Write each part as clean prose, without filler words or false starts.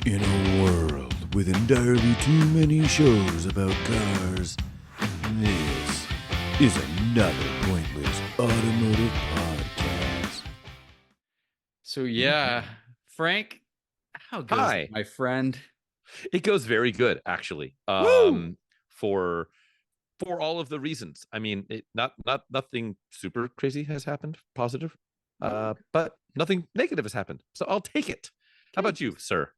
In a world with entirely too many shows about cars, this is another pointless automotive podcast. So yeah, Frank, how goes it, Hi. my friend? It goes very good, actually. Woo! For all of the reasons. I mean, nothing super crazy has happened, positive, but nothing negative has happened. So I'll take it. How about you, sir?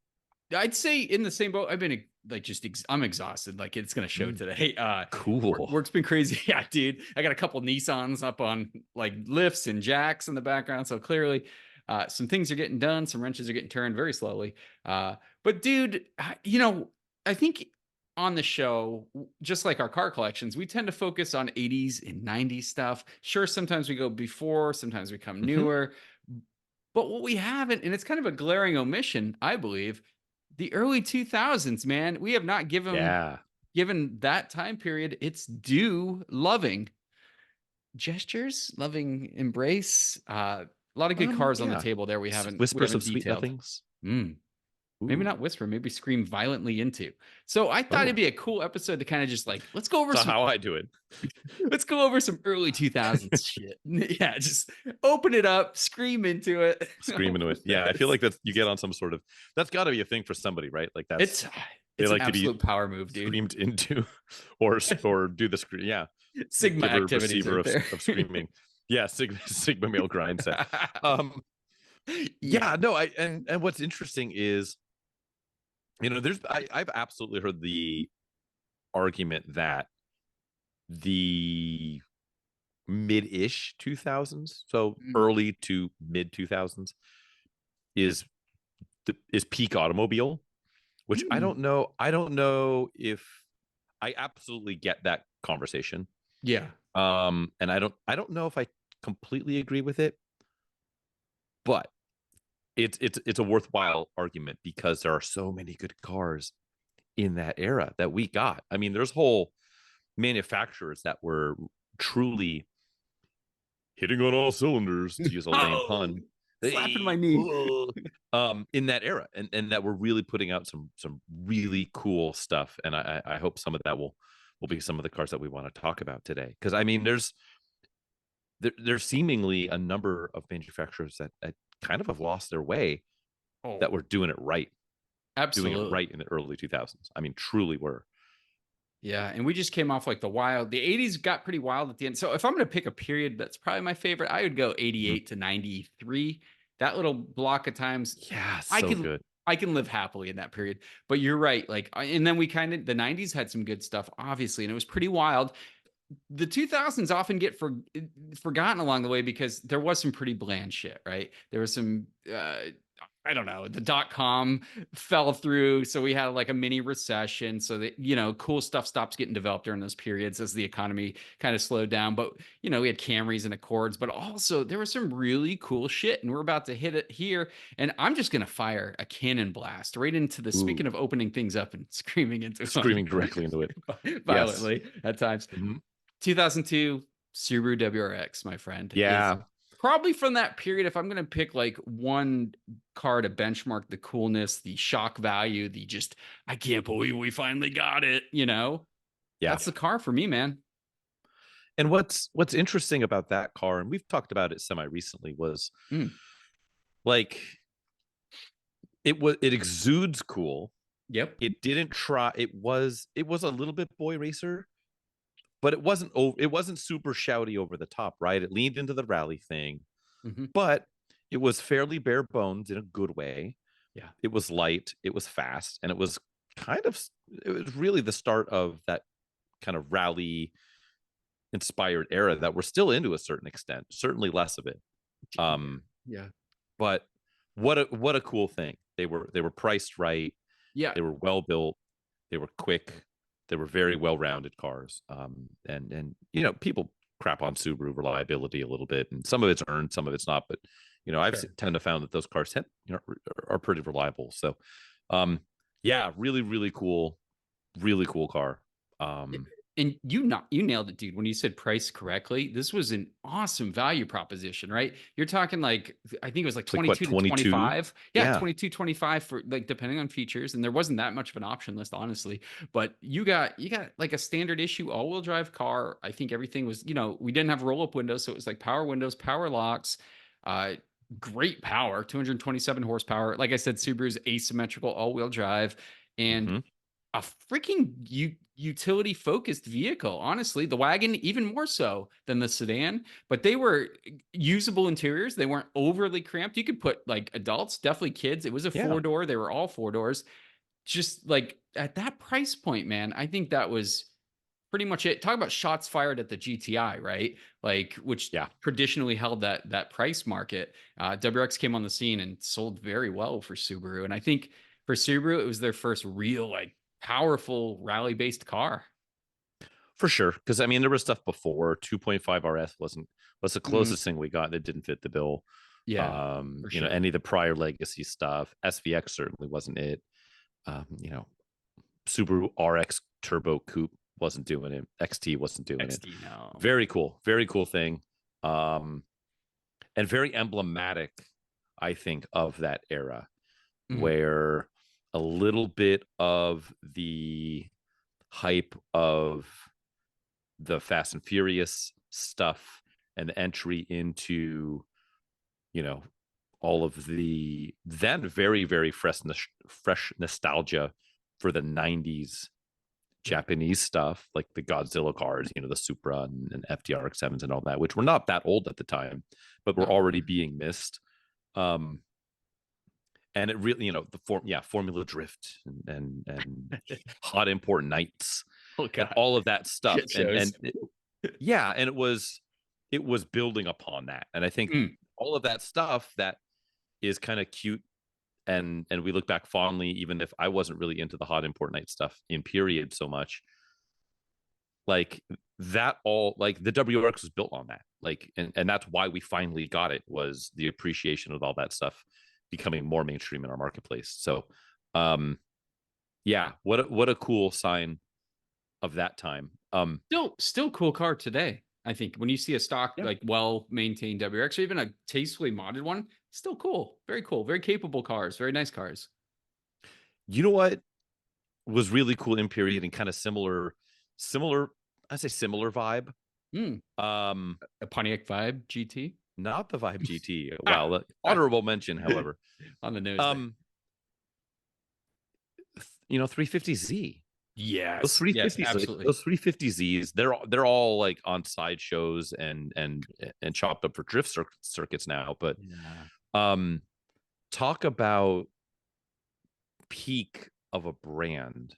I'd say in the same boat. I've been like I'm exhausted. Like it's gonna show today. Cool. Work's been crazy. Yeah, dude. I got a couple Nissans up on like lifts and jacks in the background. So clearly, some things are getting done. Some wrenches are getting turned very slowly. But dude, I think on the show, just like our car collections, we tend to focus on 80s and 90s stuff. Sure, sometimes we go before, sometimes we come newer. But what we haven't, and it's kind of a glaring omission, I believe, the early 2000s, man. We have not given that time period its due loving gestures, loving embrace. A lot of good cars on the table there. We haven't Whispers of sweet detailed. nothings. Maybe not whisper, maybe scream violently into. So I thought it'd be a cool episode to kind of just like, let's go over how I do it. Let's go over some early 2000s shit. Yeah, just open it up, scream into it. Scream into it. Yeah, I feel like you get on some sort of, that's got to be a thing for somebody, right? Like it's they an like to be power move, dude. Screamed into, or do the scream. Yeah, Sigma activities receiver right of screaming. Yeah, Sigma male grind set. No, and what's interesting is, I've absolutely heard the argument that the mid-ish 2000s, so early to mid 2000s, is peak automobile, which I don't know. I don't know if I absolutely get that conversation. Yeah. And I don't know if I completely agree with it, but it's a worthwhile argument because there are so many good cars in that era that we got. I mean, there's whole manufacturers that were truly hitting on all cylinders, to use a lame pun. Slapping my knee. In that era, and that we're really putting out some really cool stuff. And I hope some of that will be some of the cars that we want to talk about today. Because I mean, there's seemingly a number of manufacturers that kind of have lost their way, that were doing it right. Absolutely. Doing it right in the early 2000s. I mean, truly were. Yeah, and we just came off like the 80s got pretty wild at the end. So if I'm going to pick a period that's probably my favorite, I would go 88 to 93. That little block of times. Yeah, good. I can live happily in that period. But you're right. Like, and then the 90s had some good stuff, obviously, and it was pretty wild. The 2000s often get forgotten along the way because there was some pretty bland shit, right? There was some, I don't know, the .com fell through. So we had like a mini recession. So that, cool stuff stops getting developed during those periods as the economy kind of slowed down. But, we had Camrys and Accords, but also there was some really cool shit. And we're about to hit it here. And I'm just going to fire a cannon blast right into speaking of opening things up and screaming directly into it violently at times. 2002 Subaru WRX, my friend. Yeah. Probably from that period, if I'm going to pick like one car to benchmark the coolness, the shock value, I can't believe we finally got it, Yeah. That's the car for me, man. And what's interesting about that car, and we've talked about it semi-recently, was like it exudes cool. Yep. It didn't try. It was a little bit boy racer, but it wasn't super shouty over the top, right? It leaned into the rally thing, but it was fairly bare bones in a good way. Yeah. It was light, it was fast, and it was really the start of that kind of rally inspired era that we're still into a certain extent, certainly less of it. Yeah. But what a cool thing. They were priced right. Yeah. They were well built. They were quick. They were very well-rounded cars. And people crap on Subaru reliability a little bit, and some of it's earned, some of it's not. But I've tend to found that those cars are pretty reliable. So, really, really cool car. And you nailed it, dude. When you said price correctly, this was an awesome value proposition, right? You're talking like, I think it was like It's like what, 22 to 22? 25. Yeah, Yeah. 22, 25 for like depending on features. And there wasn't that much of an option list, honestly. But you got like a standard issue all-wheel drive car. I think everything was, we didn't have roll-up windows, so it was like power windows, power locks, uh, great power, 227 horsepower. Like I said, Subaru's asymmetrical all-wheel drive. And Hmm. a freaking utility focused vehicle. Honestly, the wagon even more so than the sedan, but they were usable interiors. They weren't overly cramped. You could put like adults, definitely kids. It was a Yeah. 4-door. They were all 4 doors. Just like at that price point, man, I think that was pretty much it. Talk about shots fired at the GTI, right? Like, which Yeah. traditionally held that price market. WRX came on the scene and sold very well for Subaru, and I think for Subaru, it was their first real like powerful rally based car. For sure. Because I mean, there was stuff before. 2.5 RS was the Mm, closest thing we got that didn't fit the bill. yeah, for sure. Any of the prior legacy stuff. SVX certainly wasn't it. Subaru RX Turbo Coupe wasn't doing it. XT wasn't doing it. XD, no. Very cool thing. And very emblematic, I think, of that era Mhm. where a little bit of the hype of the Fast and Furious stuff and the entry into, you know, all of the then very, very fresh nostalgia for the 90s Japanese stuff, like the Godzilla cars, the Supra and FTRX7s and all that, which were not that old at the time, but were No. already being missed. Um, and it really, Formula Drift and hot import nights Oh and god. all of that stuff. Shit And shows. yeah, and it was building upon that. And I think Mm. all of that stuff that is kind of cute and we look back fondly, even if I wasn't really into the hot import night stuff in period so much, like that all like the WRX was built on that. Like and that's why we finally got it, was the appreciation of all that stuff becoming more mainstream in our marketplace. So yeah, what a cool sign of that time. Still cool car today. I think when you see a stock Yeah. like well maintained WRX or even a tastefully modded one, still cool, very capable cars, very nice cars. You know what was really cool in period and kind of similar, I say similar vibe. Mm. Um, A Pontiac Vibe GT. Not the Vibe GT. Ah, Wow, honorable mention, however. on the nose there. 350Z. Those Yes, 350s, like absolutely. those 350Zs, they're all like on sideshows and chopped up for drift circuits now. But Yeah. um, talk about peak of a brand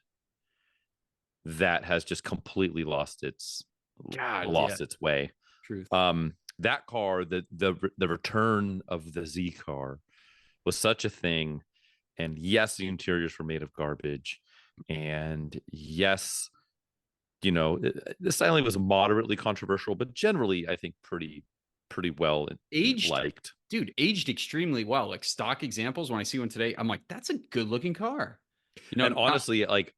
that has just completely lost its God, yeah. lost its way. Truth. That car, the return of the Z car was such a thing. And yes, the interiors were made of garbage. And yes, the styling was moderately controversial, but generally, I think pretty well Aged, liked. dude, aged extremely well. Like stock examples, when I see one today, I'm like, that's a good looking car. And Not honestly, like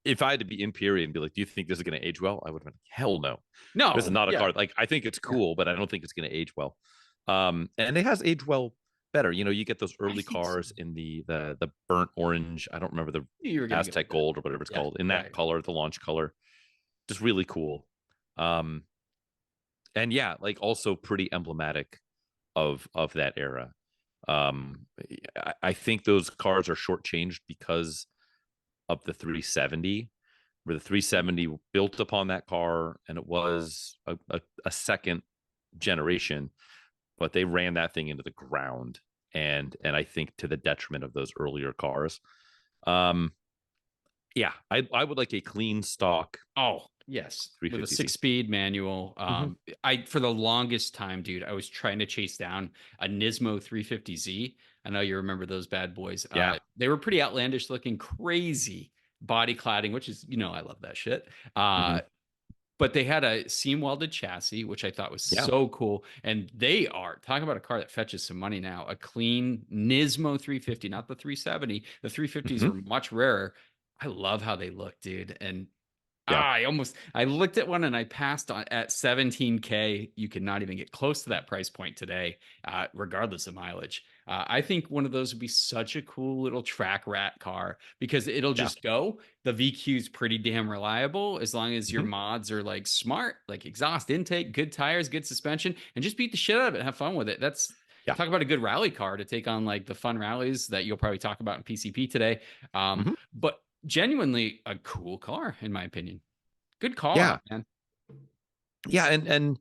if I had to be in period and be like, "Do you think this is going to age well?" I would have been, "Hell no, this is no, not a yeah, car." Like I think it's yeah. cool, but I don't think it's going to age well. And it has aged well better. You get those I early think so. cars in the burnt orange. I don't remember the You were gonna go Aztec with it. Gold or whatever it's Yeah, called, in that right. color, the launch color, just really cool. Um, and yeah, like also pretty emblematic of that era. Um, I think those cars are shortchanged because of the 370, where the 370 built upon that car, and it was a second generation, but they ran that thing into the ground, and I think to the detriment of those earlier cars. Um, yeah, I would like a clean stock Oh, yes. With a 350Z. 6-speed manual. Mm-hmm. I for the longest time, dude, I was trying to chase down a Nismo 350Z. I know you remember those bad boys. Yeah. They were pretty outlandish looking, crazy body cladding, which is, I love that shit. Mm-hmm. But they had a seam welded chassis, which I thought was Yeah. so cool. And they are talking about a car that fetches some money now. A clean Nismo 350, not the 370. The 350s Mm-hmm. were much rarer. I love how they look, dude. And Yeah. I looked at one and I passed on at 17K. You could not even get close to that price point today, regardless of mileage. I think one of those would be such a cool little track rat car because it'll Yeah. just go. The VQ is pretty damn reliable as long as your Mhm. mods are like smart, like exhaust intake, good tires, good suspension, and just beat the shit out of it. Have fun with it. That's Yeah. talk about a good rally car to take on like the fun rallies that you'll probably talk about in PCP today. Mhm. But genuinely a cool car, in my opinion. Good call Yeah. out, man. Yeah. And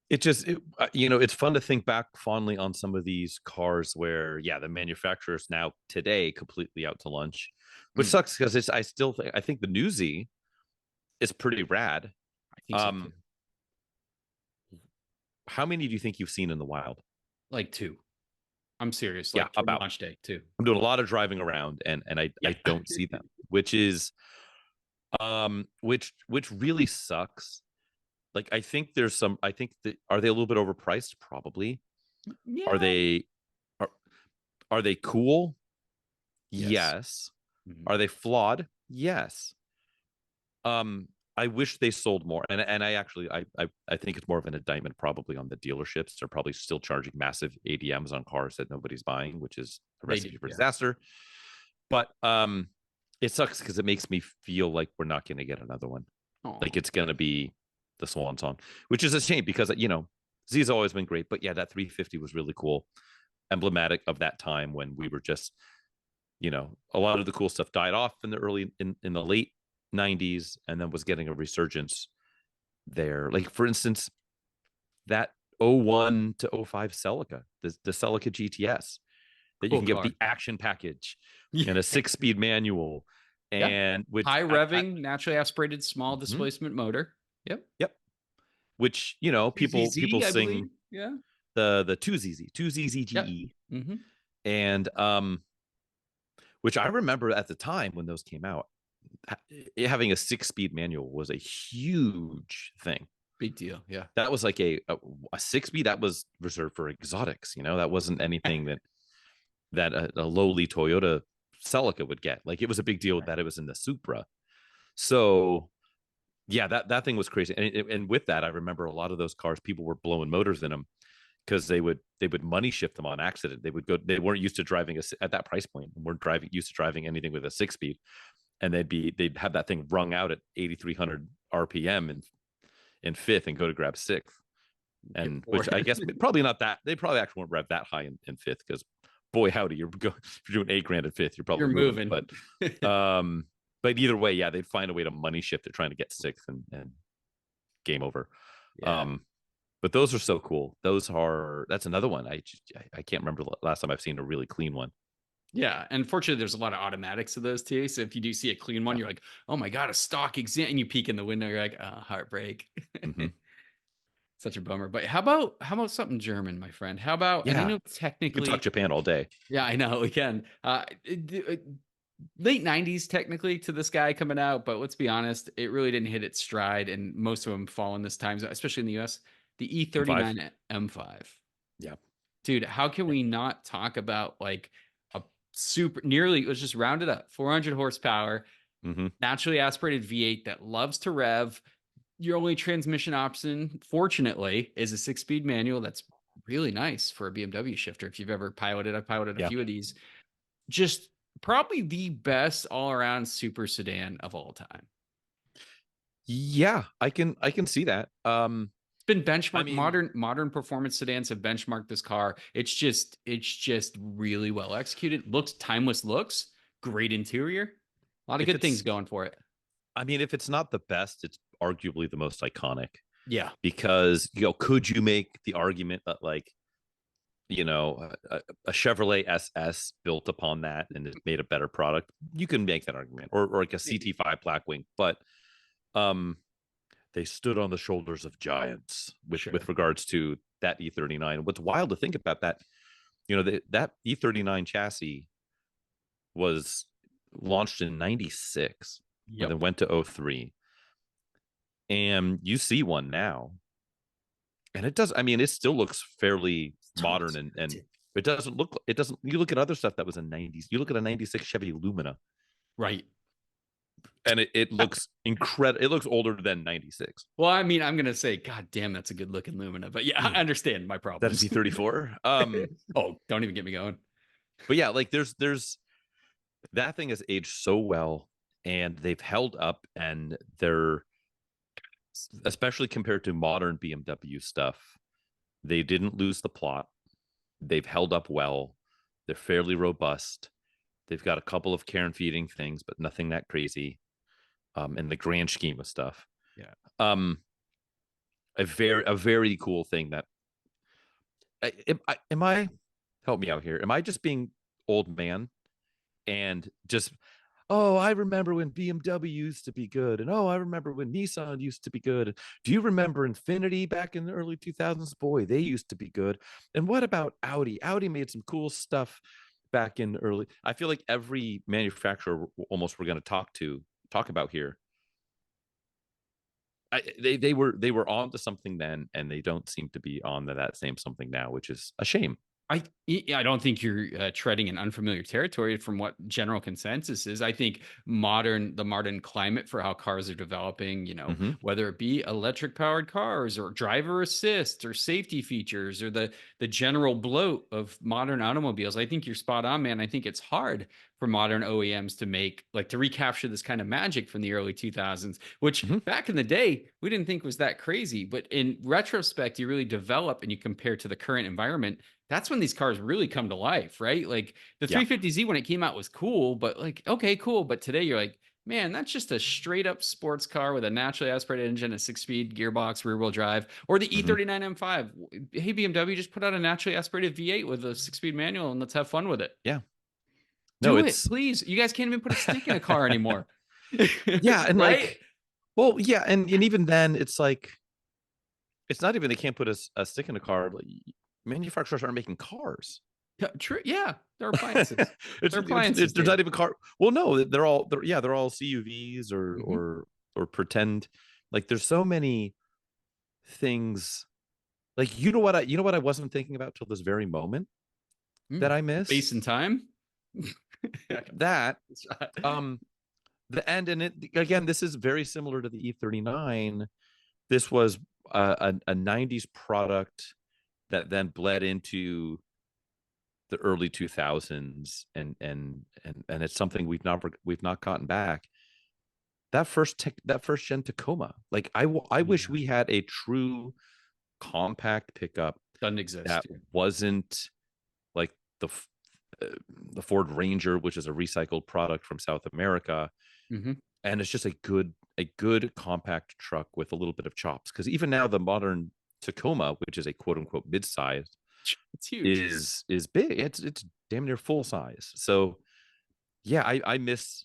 it just, it's fun to think back fondly on some of these cars where, yeah, the manufacturer's now today completely out to lunch, which Mm, sucks because I think the Newsy is pretty rad. I think so too. Um, how many do you think you've seen in the wild? Like two. I'm serious. Yeah, Like toward about. launch day, two. I'm doing a lot of driving around, and Yeah. I don't see them, which is which really sucks. Like I think that are they a little bit overpriced? Probably. Are Yeah. they are are they cool? Yes. Yes. Mhm. Are they flawed? Yes. Um, I wish they sold more. And I actually I think it's more of an indictment probably on the dealerships. They're probably still charging massive ADMs on cars that nobody's buying, which is a They do. recipe for Yeah. disaster. But it sucks because it makes me feel like we're not going to get another one. Like Oh, it's going to be the swan song, which is a shame because Z's always been great. But yeah, that 350 was really cool, emblematic of that time when we were just, a lot of the cool stuff died off in the late 90s and then was getting a resurgence there. Like for instance, that '01 to '05 Celica, the Celica GTS that you cool can get car. with the action package Yeah. and a 6-speed manual, Yeah. and which High revving, naturally aspirated, small Mhm. displacement motor. Yep. Yep, which people 2ZZ, I believe. sing Yeah. the 2ZZ Yep. 2ZZGE, Mm-hmm. and which I remember at the time when those came out, having a 6-speed manual was a huge thing. Big deal. Yeah. That was like a 6-speed that was reserved for exotics. That wasn't anything that a lowly Toyota Celica would get. Like it was a big deal that it was in the Supra. So yeah, that thing was crazy. And with that, I remember a lot of those cars, people were blowing motors in them because they would money shift them on accident. They weren't used to driving at that price point, and weren't used to driving anything with a 6-speed, and they'd have that thing rung out at 8,300 RPM in fifth and go to grab sixth. And which I guess probably not that they probably actually won't rev that high in fifth because boy howdy, if you're doing $8,000 in fifth, you're probably You're moving. moving. But either way, yeah, they'd find a way to money shift it trying to get sixth and game over. Yeah. But those are so cool. That's another one. I can't remember the last time I've seen a really clean one. Yeah, and fortunately, there's a lot of automatics of those too. So if you do see a clean one, Yeah. you're like, "Oh my god, a stock exam!" And you peek in the window, you're like, "Oh, heartbreak." Mm-hmm. Such a bummer. But how about something German, my friend? How about? And I Yeah, know we can talk technically, Japan all day. yeah, I know we can. Late '90s technically to this guy coming out, but let's be honest, it really didn't hit its stride, and most of them fall in this time zone, especially in the U.S. The M5. E39 M5. Yeah. Dude, how can we not talk about like a super nearly, let's just round it up, 400 horsepower, Mm-hmm. naturally aspirated V8 that loves to rev. Your only transmission option, fortunately, is a 6-speed manual. That's really nice for a BMW shifter. If you've ever piloted, I've piloted a Yeah. few of these. Just probably the best all around super sedan of all time. Yeah, I can see that. Been I benchmarked. mean, Modern performance sedans have benchmarked this car. It's just really well executed. Looks timeless. Looks great interior. A lot of if good things it's going for it. if it's not the best, it's arguably the most iconic Yeah, because could you make the argument that like a Chevrolet SS built upon that and it made a better product? You can make that argument, or like a CT5 Blackwing, but um they stood on the shoulders of giants sure. with regards to that E39. What's wild to think about that, that E39 chassis was launched in 96 and Yep. then went to '03. And you see one now, and it still looks fairly modern, and it doesn't, you look at other stuff that was in '90s, you look at a '96 Chevy Lumina, Right. and it looks incredible. It looks older than 96. Well, I mean, I'm gonna say, God damn, that's a good looking Lumina. But yeah, I understand my That is problems. E34. Oh, don't even get me going. But yeah, like there's that thing has aged so well, and they've held up, and they're, especially compared to modern BMW stuff, they didn't lose the plot. They've held up well. They're fairly robust. They've got a couple of care and feeding things, but nothing that crazy. In the grand scheme of stuff. Yeah. A very cool thing that am I help me out here. Am I just being old man and just, oh, I remember when BMW used to be good, and oh, I remember when Nissan used to be good. Do you remember Infinity back in the early 2000s? Boy, they used to be good. And what about Audi? Audi made some cool stuff back in the early. I feel like every manufacturer almost we're going to talk about here, they were on to something then, and they don't seem to be on to that same something now, which is a shame. I don't think you're treading in unfamiliar territory from what general consensus is. I think the modern climate for how cars are developing, Mm-hmm. whether it be electric powered cars or driver assist or safety features or the general bloat of modern automobiles. I think you're spot on, man. I think it's hard for modern OEMs to recapture this kind of magic from the early 2000s, which Mm-hmm. back in the day we didn't think was that crazy. But in retrospect, you really develop and you compare to the current environment. That's when these cars really come to life, right? Like the Yeah. 350Z when it came out was cool, but like, okay, cool. But today you're like, man, that's just a straight up sports car with a naturally aspirated engine, a 6-speed gearbox, rear wheel drive, or the Mm-hmm. E39 M5. Hey, BMW, just put out a naturally aspirated V8 with a 6-speed manual and let's have fun with it. Yeah. No, Do it, it's please. You guys can't even put a stick in a car anymore. yeah, and Right? like, well, yeah, and even then, it's like, it's not even they can't put a stick in a car. Like, manufacturers aren't making cars. Yeah, true. Yeah, they're appliances. They're It's appliances, they're not dude. even car. Well, no, they're all CUVs Mhm. or pretend. Like, there's so many things. Like, you know what I wasn't thinking about till this very moment that I miss Space and time. that the end, and it again, this is very similar to the E39. This was a 90s product that then bled into the early 2000s, and it's something we've not gotten back. That first gen Tacoma, like I wish Yeah. we had a true compact pickup Doesn't exist. that wasn't like the the Ford Ranger, which is a recycled product from South America, Mm-hmm. and it's just a good compact truck with a little bit of chops. Because even now, the modern Tacoma, which is a quote unquote mid size, It's huge. is big. It's damn near full size. So yeah, I miss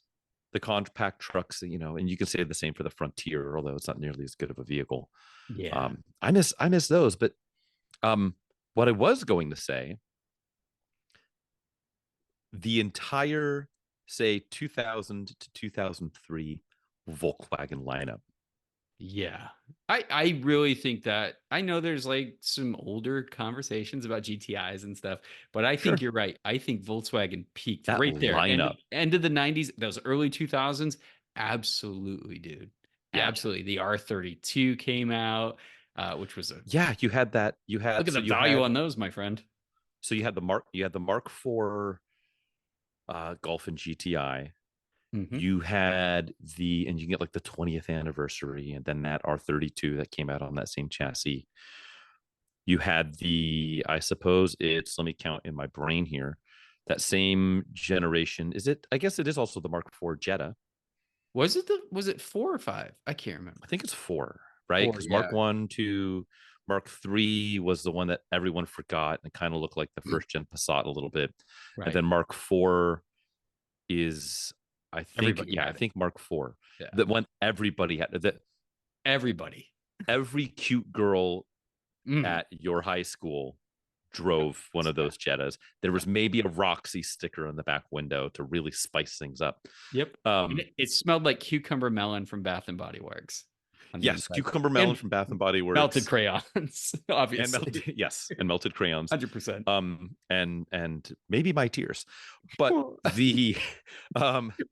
the compact trucks, and you can say the same for the Frontier, although it's not nearly as good of a vehicle. Yeah. I miss those. But what I was going to say, the entire, say, 2000 to 2003 Volkswagen lineup. Yeah. I really think that I know there's like some older conversations about GTIs and stuff, but I think Sure. you're right. I think Volkswagen peaked That right there. lineup. End of the 90s, those early 2000s. Absolutely, dude. Yeah. Absolutely. The R32 came out, which was a Yeah, you had that. look at the value on those, my friend. So you had the Mark IV Golf and GTI. Mm-hmm. You had and you get like the 20th anniversary, and then that R32 that came out on that same chassis. You had I suppose let me count in my brain here, that same generation. I guess it is also the Mark IV Jetta. Was it 4 or 5? I can't remember. I think it's 4, right? 4, Because yeah. Mark 1, 2, Mark 3 was the one that everyone forgot and kind of looked like the first gen Passat a little bit. Right. And then Mark 4 is, I think, Everybody yeah, had I it. think Mark 4. Yeah. That one everybody had, that Everybody. every cute girl Mhm. at your high school drove one of those Jettas. There was maybe a Roxy sticker in the back window to really spice things up. Yep. It smelled like cucumber melon from Bath and Body Works. on the Yes, inside. cucumber melon And from Bath and Body Works. melted crayons, And obviously. and melted crayons. 100%. And maybe my tears. But the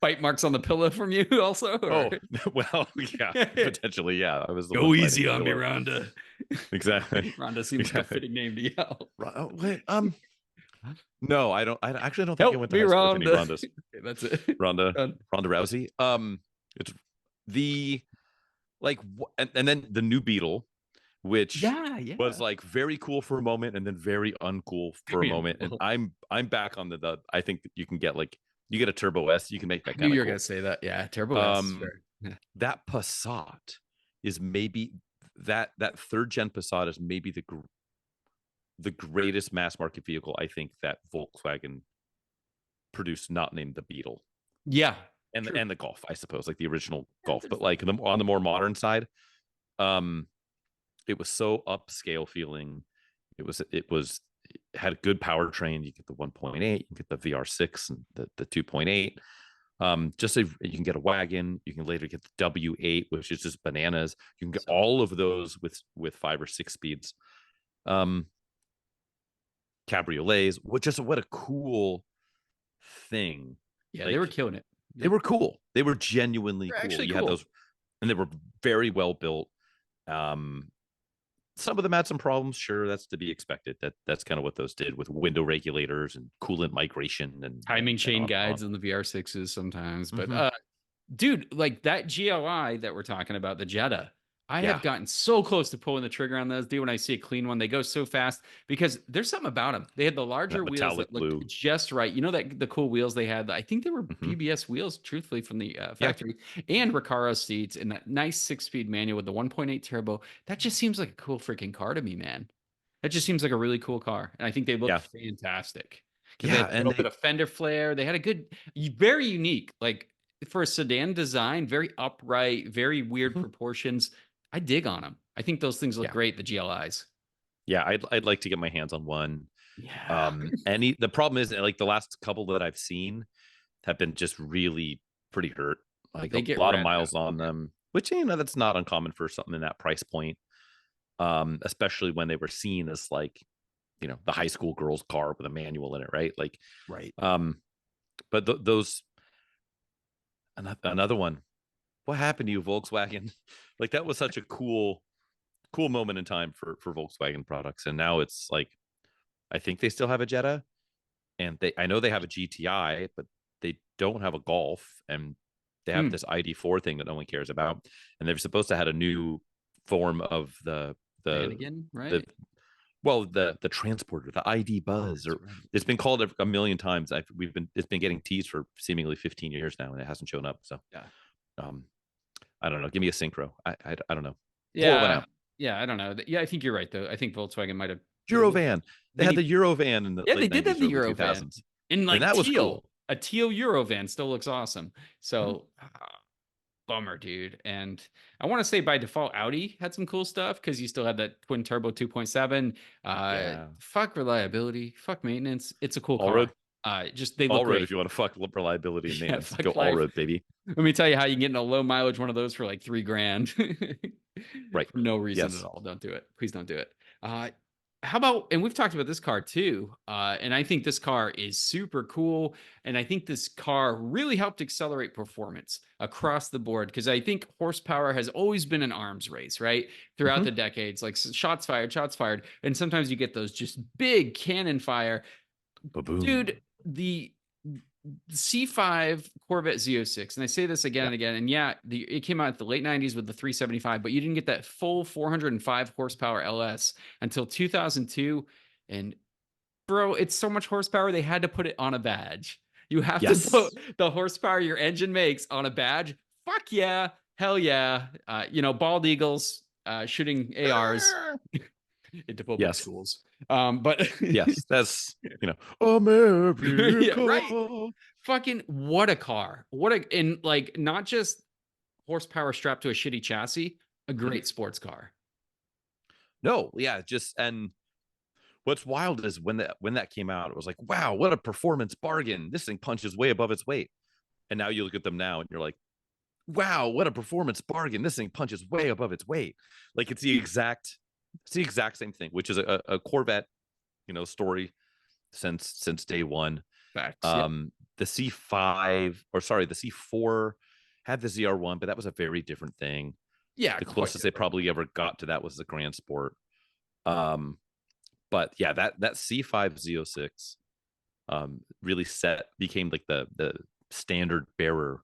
bite marks on the pillow from you also? oh, Or? well, yeah, potentially, yeah. I was the Go one easy biting on me, pillow. Rhonda. Exactly. Rhonda seems like a fitting name to yell. Oh, wait, no, I don't. I actually don't think I Help went to me, high school with any Rhonda. Rondas. Okay, that's it. Ronda, Done. Ronda Rousey. It's the like, and then the new Beetle, which Yeah. was like very cool for a moment and then very uncool for a Very moment. And uncool. I'm back on the. I think that you can get like you get a Turbo S, you can make I that knew kind you of were cool. gonna say that. Yeah, Turbo S. Um, Sure. Yeah. that Passat is maybe that third gen Passat is maybe the greatest mass market vehicle I think that Volkswagen produced, not named the Beetle. Yeah. And the Golf, I suppose, like the original Yeah, Golf, but like on the more modern side, um, it was so upscale feeling. It had a good powertrain. You get the 1.8, you get the VR6 and the 2.8. Just so you can get a wagon, you can later get the W8, which is just bananas. You can get all of those with 5 or 6 speeds. Cabriolets, what a cool thing. Yeah, Like, they were killing it. they were cool. They were genuinely They're cool. actually You cool. had those, and they were very well built. Some of them had some problems. Sure, that's to be expected. That's kind of what those did with window regulators and coolant migration and Timing chain and guides on the VR6s sometimes. But Mhm. dude, like that GLI that we're talking about, the Jetta, I Yeah. have gotten so close to pulling the trigger on those, dude. When I see a clean one, they go so fast because there's something about them. They had the larger That wheels metallic that looked blue. just right. You know that the cool wheels they had. I think they were Mhm. BBS wheels, truthfully, from the Yeah. factory, and Recaro seats, and that nice 6-speed manual with the 1.8 turbo. That just seems like a cool freaking car to me, man. That just seems like a really cool car, and I think they look Yeah. fantastic because they Yeah, had a and little bit of fender flare. They had a good, very unique, like for a sedan design, very upright, very weird Mhm. proportions. I dig on them. I think those things look Yeah. great. The GLIs. Yeah, I'd like to get my hands on one. Yeah, The problem is, like, the last couple that I've seen have been just really pretty hurt. Like they a get lot of red. miles on them, which, that's not uncommon for something in that price point. Especially when they were seen as like, the high school girl's car with a manual in it, right? Like, Right. but those another one. What happened to you, Volkswagen? Like, that was such a cool moment in time for Volkswagen products, and now it's like, I think they still have a Jetta, and I know they have a GTI, but they don't have a Golf, and they have this ID4 thing that no one cares about, and they're supposed to have a new form of Flanagan, the right? well, the transporter, the ID Buzz, That's or right. it's been called a million times. It's been getting teased for seemingly 15 years now, and it hasn't shown up. So, Yeah. um, I don't know. Give me a synchro. I don't know. Pour one Yeah. out. Yeah. I don't know. Yeah, I think you're right though. I think Volkswagen might have. Eurovan. They They had need. the Eurovan in the Yeah, they late did have 90s, the early Eurovan 2000s, in and like that was teal. cool. A teal Eurovan still looks awesome. Mhm. So bummer, dude. And I want to say by default, Audi had some cool stuff because you still had that twin turbo 2.7. Yeah. Fuck reliability, fuck maintenance. It's a cool All car. road. Just they look All road. great. If you want to fuck reliability and Yeah, maintenance, go fuck all life. road, baby. Let me tell you how you can get in a low mileage one of those for like $3,000 Right. for no reason at Yes. all. Don't do it. Please don't do it. Uh, how about, and we've talked about this car too, and I think this car is super cool, and I think this car really helped accelerate performance across the board because I think horsepower has always been an arms race, right? Throughout the Mhm. decades, like shots fired, and sometimes you get those just big cannon fire. Ba-boom. Dude, the C5 Corvette Z06, and I say this again Yeah. and again, and yeah, it came out at the late 90s with the 375, but you didn't get that full 405 horsepower LS until 2002. And bro, it's so much horsepower, they had to put it on a badge. You have to Yes. put the horsepower your engine makes on a badge. Fuck yeah. Hell yeah. Bald eagles shooting ARs into public Yes. schools. But Yes. That's yeah, right. America. Fucking what a car. And like not just horsepower strapped to a shitty chassis, a Mhm. great sports car. No, yeah, and what's wild is when that came out, it was like, wow, what a performance bargain. This thing punches way above its weight. And now you look at them now and you're like, wow, what a performance bargain. This thing punches way above its weight. Like it's the exact same thing, which is a Corvette, story since day one. Facts. Yeah. The C5, or sorry, the C4 had the ZR1, but that was a very different thing. Yeah. The Quite closest they different. probably ever got to that was the Grand Sport. But yeah, that C5 Z06 really became like the standard bearer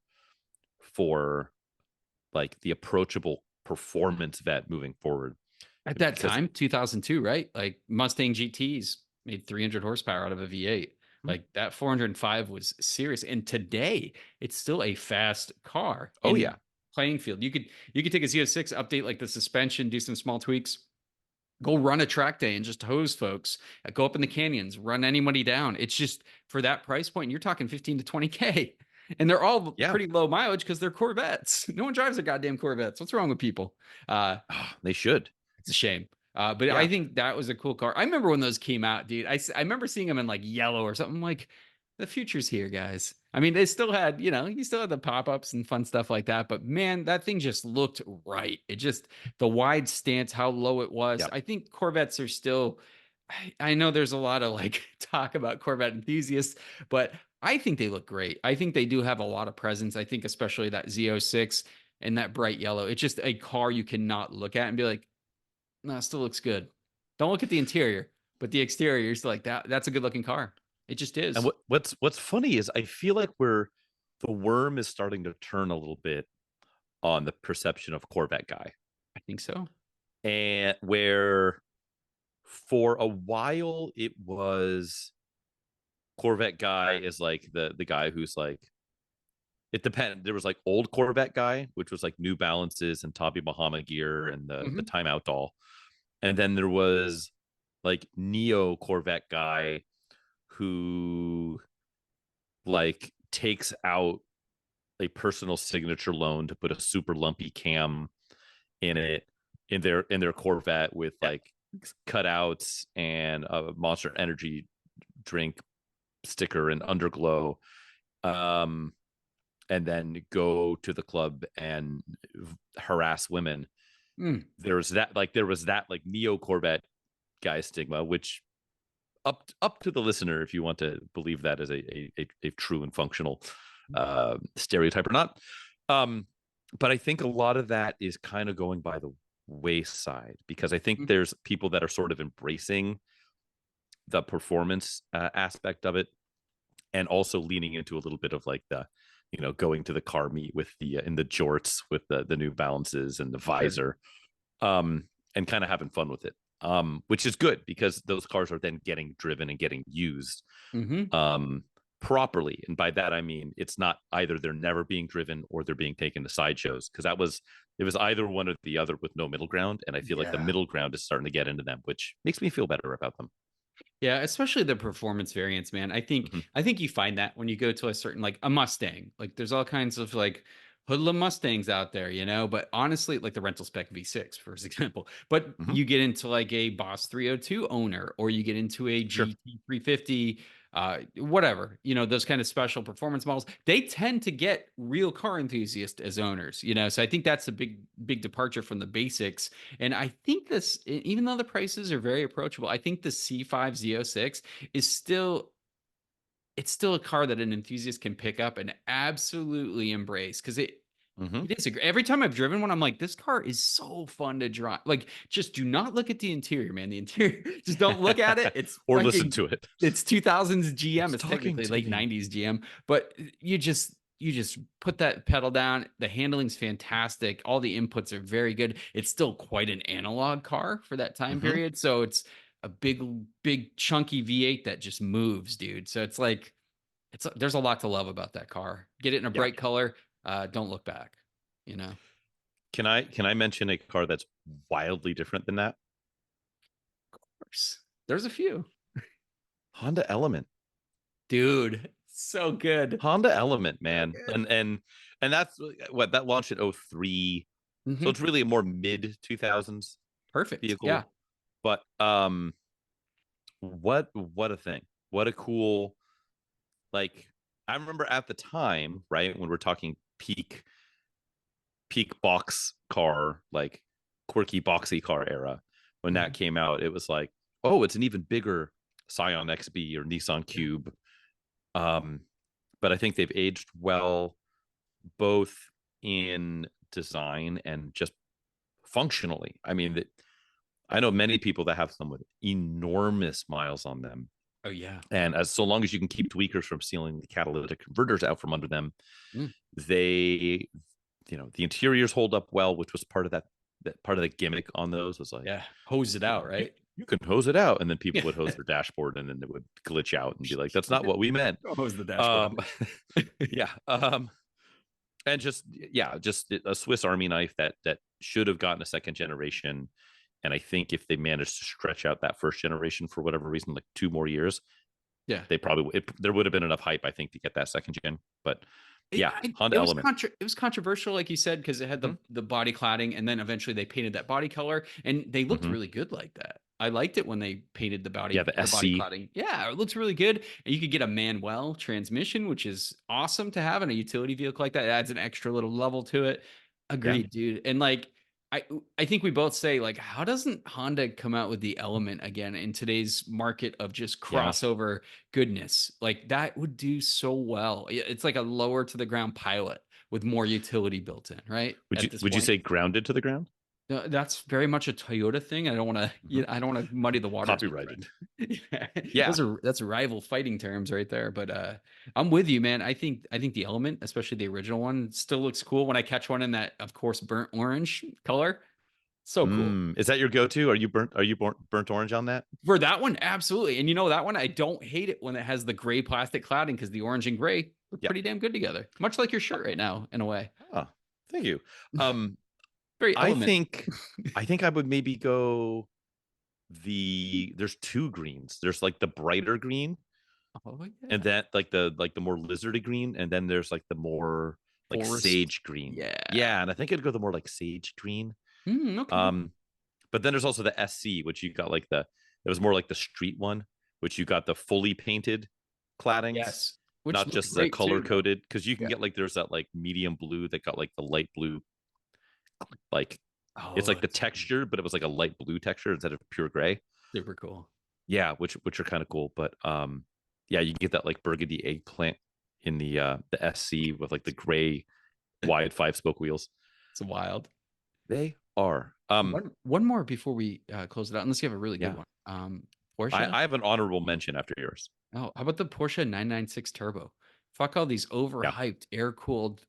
for like the approachable performance vet moving forward. At that Because time, 2002, right? Like Mustang GTs made 300 horsepower out of a V8. Like that 405 was serious. And today, it's still a fast car oh in yeah, playing field. You could take a Z06, update like the suspension, do some small tweaks, go run a track day and just hose folks, go up in the canyons, run anybody down. It's just for that price point, you're talking 15 to 20K. And they're all yeah, pretty low mileage because they're Corvettes. No one drives a goddamn Corvettes. What's wrong with people? they should. It's a shame. But I Yeah, think that was a cool car. I remember when those came out, dude. I remember seeing them in like yellow or something. Like, the future's here, guys. I mean, they still had, you still had the pop-ups and fun stuff like that. But man, that thing just looked right. It just, the wide stance, how low it was. yeah. I think Corvettes are still, I know there's a lot of like talk about Corvette enthusiasts, but I think they look great. I think they do have a lot of presence. I think especially that Z06 and that bright yellow. It's just a car you cannot look at and be like, no, it still looks good. Don't look at the interior, but the exterior is like that. That's a good looking car. It just And is. what's funny is I feel like the worm is starting to turn a little bit on the perception of Corvette guy, I think so. and where for a while it was Corvette guy is like the guy who's like, it depended. There was like old Corvette guy, which was like New Balances and Tommy Bahama gear and the Hmm. timeout doll, and then there was like neo Corvette guy who like takes out a personal signature loan to put a super lumpy cam in it in their Corvette with Yeah. like cutouts and a Monster Energy drink sticker and underglow, um and then go to the club and harass women. Mm. There was that like neo Corvette guy stigma, which up to the listener if you want to believe that as a true and functional stereotype or not. Um, but I think a lot of that is kind of going by the wayside because I think there's people that are sort of embracing the performance aspect of it and also leaning into a little bit of like the going to the car meet with the in the jorts with the New Balances and the Sure. visor, and kind of having fun with it, which is good because those cars are then getting driven and getting used Hmm. properly. And by that I mean it's not either they're never being driven or they're being taken to sideshows, because it was either one or the other with no middle ground, and I feel like the Yeah. middle ground is starting to get into them, which makes me feel better about them. Yeah, especially the performance variants, man. I think Mm-hmm. I think you find that when you go to a certain like a Mustang. Like there's all kinds of like hoodlum Mustangs out there, but honestly, like the rental spec V6, for example. But Mm-hmm. you get into like a Boss 302 owner, or you get into a Sure. GT 350, whatever, those kind of special performance models, they tend to get real car enthusiasts as owners. So I think that's a big departure from the basics. And I think this, even though the prices are very approachable, I think the C5 Z06 is still, it's still a car that an enthusiast can pick up and absolutely embrace, because Mm-hmm. it is every time I've driven one, I'm like, this car is so fun to drive. Like, just do not look at the interior, man. The interior, just don't look at it. It's Or listen fucking, to it. it's 2000s GM. It's It's talking technically to late me. 90s GM, but you just put that pedal down. The handling's fantastic. All the inputs are very good. It's still quite an analog car for that time Mm-hmm. period. So it's a big chunky V8 that just moves, dude. So it's like, there's a lot to love about that car. Get it in a Yeah. bright color. Don't look back. Of Can I mention a car that's wildly different than that? course, there's a few, Honda Element. dude. So good. Honda Element, So man. good. And that's what that launched in 03. So Hmm. it's really a more mid 2000s Perfect. Yeah. vehicle. But what a thing. What a cool, like, I remember at the time, right, when we're talking peak peak box car, like quirky boxy car era. When that Mhm. came out, it was like, oh, it's an even bigger Scion XB or Nissan Cube. Um, but I think they've aged well, both in design and just functionally. I mean, I know many people that have some with enormous miles on them. Oh yeah. And as so long as you can keep tweakers from stealing the catalytic converters out from under them, Mm. they, the interiors hold up well, which was part of that part of the gimmick on those was like, Yeah. Hose it out, you, right? you can hose it out, and then people Yeah. would hose their dashboard, and then it would glitch out and be like, that's not what we meant. Hose the dashboard. Um, yeah. And just a Swiss Army knife that should have gotten a second generation. And I think if they managed to stretch out that first generation for whatever reason, like 2 more years, Yeah. they probably there would have been enough hype, I think, to get that second gen. But yeah, Honda Element. It was controversial, like you said, because it had the body cladding, and then eventually they painted that body color, and they looked really good like that. I liked it when they painted the body, the body SC. cladding. Yeah, it looks really good, and you could get a Manuel transmission, which is awesome to have in a utility vehicle like that. It adds an extra little level to it. Agreed, dude. And like I think we both say, like, how doesn't Honda come out with the Element again in today's market of just crossover goodness? Like that would do so well. It's like a lower to the ground Pilot with more utility built in, right? Would you say grounded to the ground? No, that's very much a Toyota thing. I don't want to, I don't want to muddy the waters. Copyrighted. Yeah. That's rival fighting terms right there. But I'm with you, man. I think the Element, especially the original one, still looks cool when I catch one in that, of course, burnt orange color. So cool. Is that your go-to? Are you burnt orange on that? For that one, absolutely. And that one, I don't hate it when it has the gray plastic cladding, because the orange and gray look pretty damn good together. Much like your shirt right now, in a way. Oh, thank you. Very Element. I think I would maybe go there's 2 greens. There's like the brighter green. Oh, yeah. And then like the more lizardy green, and then there's like the more like Forest. sage green. Yeah, and I think it'd go the more like sage green. Okay. But then there's also the SC, which you got like it was more like the street one, which you got the fully painted claddings. Yes. Not just the color coded, because you can get like there's that like medium blue that got like the light blue, like it's like the texture, but it was like a light blue texture instead of pure gray. Super cool. Yeah, which are kind of cool. But yeah, you can get that like burgundy eggplant in the SC with like the gray wide 5-spoke wheels. It's wild. They are. One more before we close it out, unless you have a really good one. Porsche. I have an honorable mention after yours. Oh, how about the Porsche 996 Turbo? Fuck all these overhyped, air-cooled,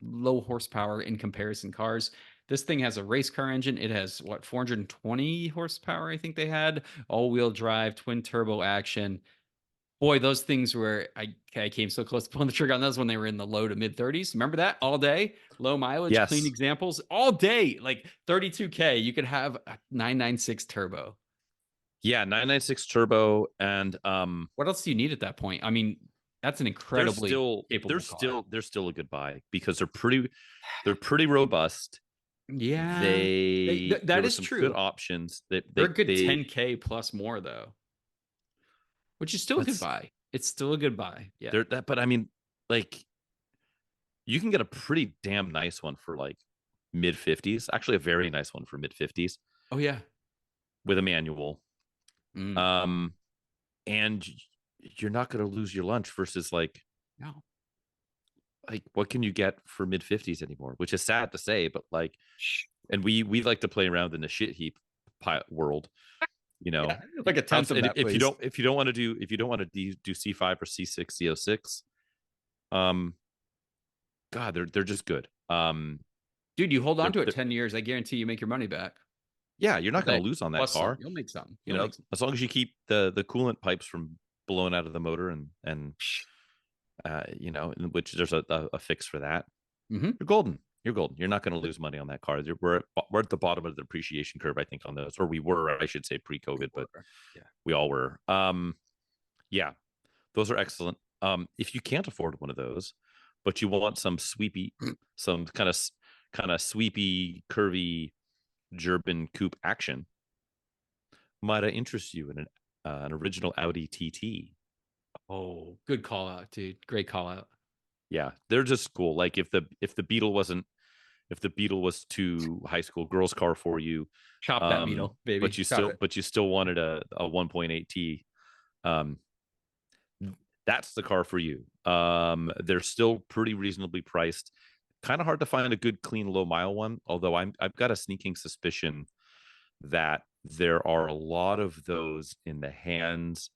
low horsepower in comparison cars. This thing has a race car engine. It has 420 horsepower, I think they had. All-wheel drive, twin turbo action. Boy, those things were, I came so close to pulling the trigger on those when they were in the low to mid 30s. Remember that? All day, low mileage, clean examples, all day, like 32K. You could have a 996 Turbo. Yeah, 996 Turbo. And what else do you need at that point? I mean, that's an incredibly capable car. They're still a good buy, because they're pretty robust. Yeah, that is true. Good options. They're a good 10K plus more though, which is still a good buy. It's still a good buy. Yeah, but I mean, like, you can get a pretty damn nice one for like mid 50s. Actually, a very nice one for mid 50s. Oh yeah, with a manual. And you're not going to lose your lunch versus like, no. Like, what can you get for mid 50s anymore? Which is sad to say, but like, and we like to play around in the shit heap world, like a tenth of that. If you don't want to do C5 or C6, C06, God, they're just good. Dude, you hold on to it 10 years, I guarantee you make your money back. Yeah, you're not going to lose on that car. You'll make something. As long as you keep the coolant pipes from blowing out of the motor and which there's a fix for that. You're golden. You're not going to lose money on that car. We're at the bottom of the depreciation curve, I think, on those, or we were, I should say, pre-COVID, but we all were. Yeah, those are excellent. If you can't afford one of those, but you want some sweepy, some kind of sweepy, curvy German coupe action, might I interest you in an original Audi TT? Oh, good call out, dude. Great call out. Yeah, they're just cool. Like if the Beetle wasn't if the Beetle was too high school girls car for you, Chop that Beetle, baby. but you Chop still wanted a 1.8T, um, that's the car for you. They're still pretty reasonably priced. Kind of hard to find a good, clean, low mile one. Although I've got a sneaking suspicion that there are a lot of those in the hands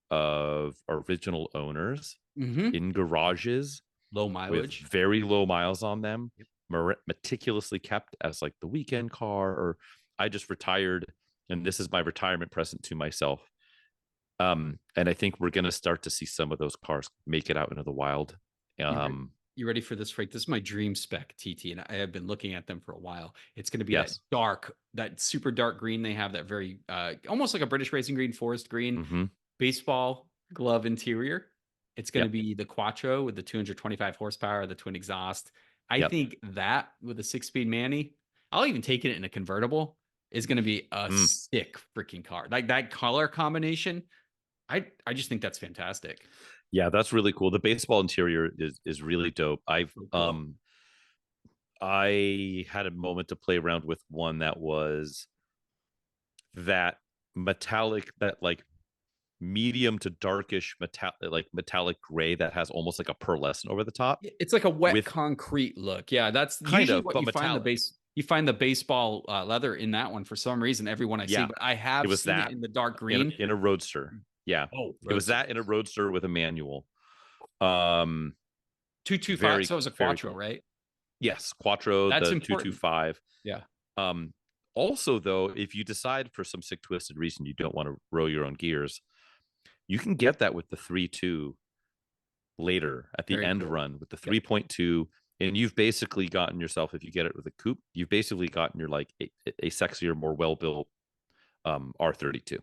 of original owners in garages low with mileage. very low miles on them, meticulously kept as like the weekend car. Or I just retired, and this is my retirement present to myself. And I think we're going to start to see some of those cars make it out into the wild. You ready for this, Frank? This is my dream spec TT, and I have been looking at them for a while. It's going to be Yes. that super dark green they have, that very almost like a British racing green, forest green, baseball glove interior. It's going to be the Quattro with the 225 horsepower, the twin exhaust. I think that with a 6-speed Manny, I'll even take it in a convertible, is going to be a sick freaking car. Like that color combination, I just think that's fantastic. Yeah, that's really cool. The baseball interior is really dope. I had a moment to play around with one that was that metallic, that like medium to darkish metallic gray that has almost like a pearlescent over the top. It's like a wet concrete look. Yeah, that's usually what you find you find the baseball leather in that one for some reason. Everyone I see, but I have seen it in the dark green in a Roadster. Yeah, it was that in a Roadster with a manual. 225. So it was a Quattro, right? Yes, Quattro. That's the important. 225. Yeah. Also, though, if you decide for some sick twisted reason you don't want to row your own gears, you can get that with the 3.2 later at the end run with the 3.2, and you've basically gotten yourself, if you get it with a coupe, you've basically gotten your like a sexier, more well built R32.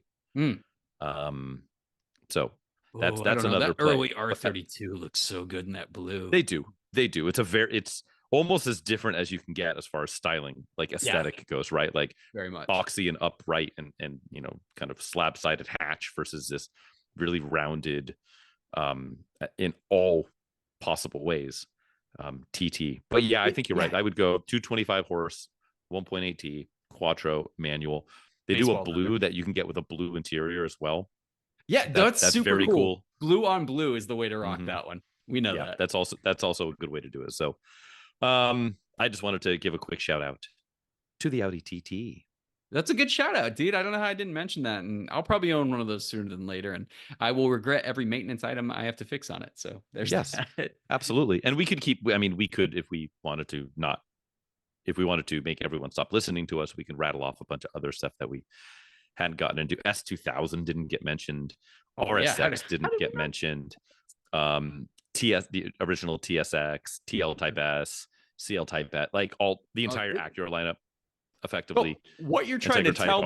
So that's another play. Early R32 looks so good in that blue. They do. It's almost as different as you can get as far as styling, like aesthetic goes, right? Like very much boxy and upright and kind of slab sided hatch versus this really rounded in all possible ways TT. But yeah, I think you're right. I would go 225 horse, 1.8T, Quattro manual. They do a blue that you can get with a blue interior as well. Yeah, that's super very cool. Blue on blue is the way to rock that one. We know that. That's also a good way to do it. So I just wanted to give a quick shout out to the Audi TT. That's a good shout out, dude. I don't know how I didn't mention that. And I'll probably own one of those sooner than later. And I will regret every maintenance item I have to fix on it. So there's that. Absolutely. And we could if we wanted to make everyone stop listening to us, we can rattle off a bunch of other stuff that we hadn't gotten into. S2000 didn't get mentioned. RSX didn't get mentioned. The original TSX, TL Type S, CL Type S, like all the entire Acura lineup, effectively. What you're trying to tell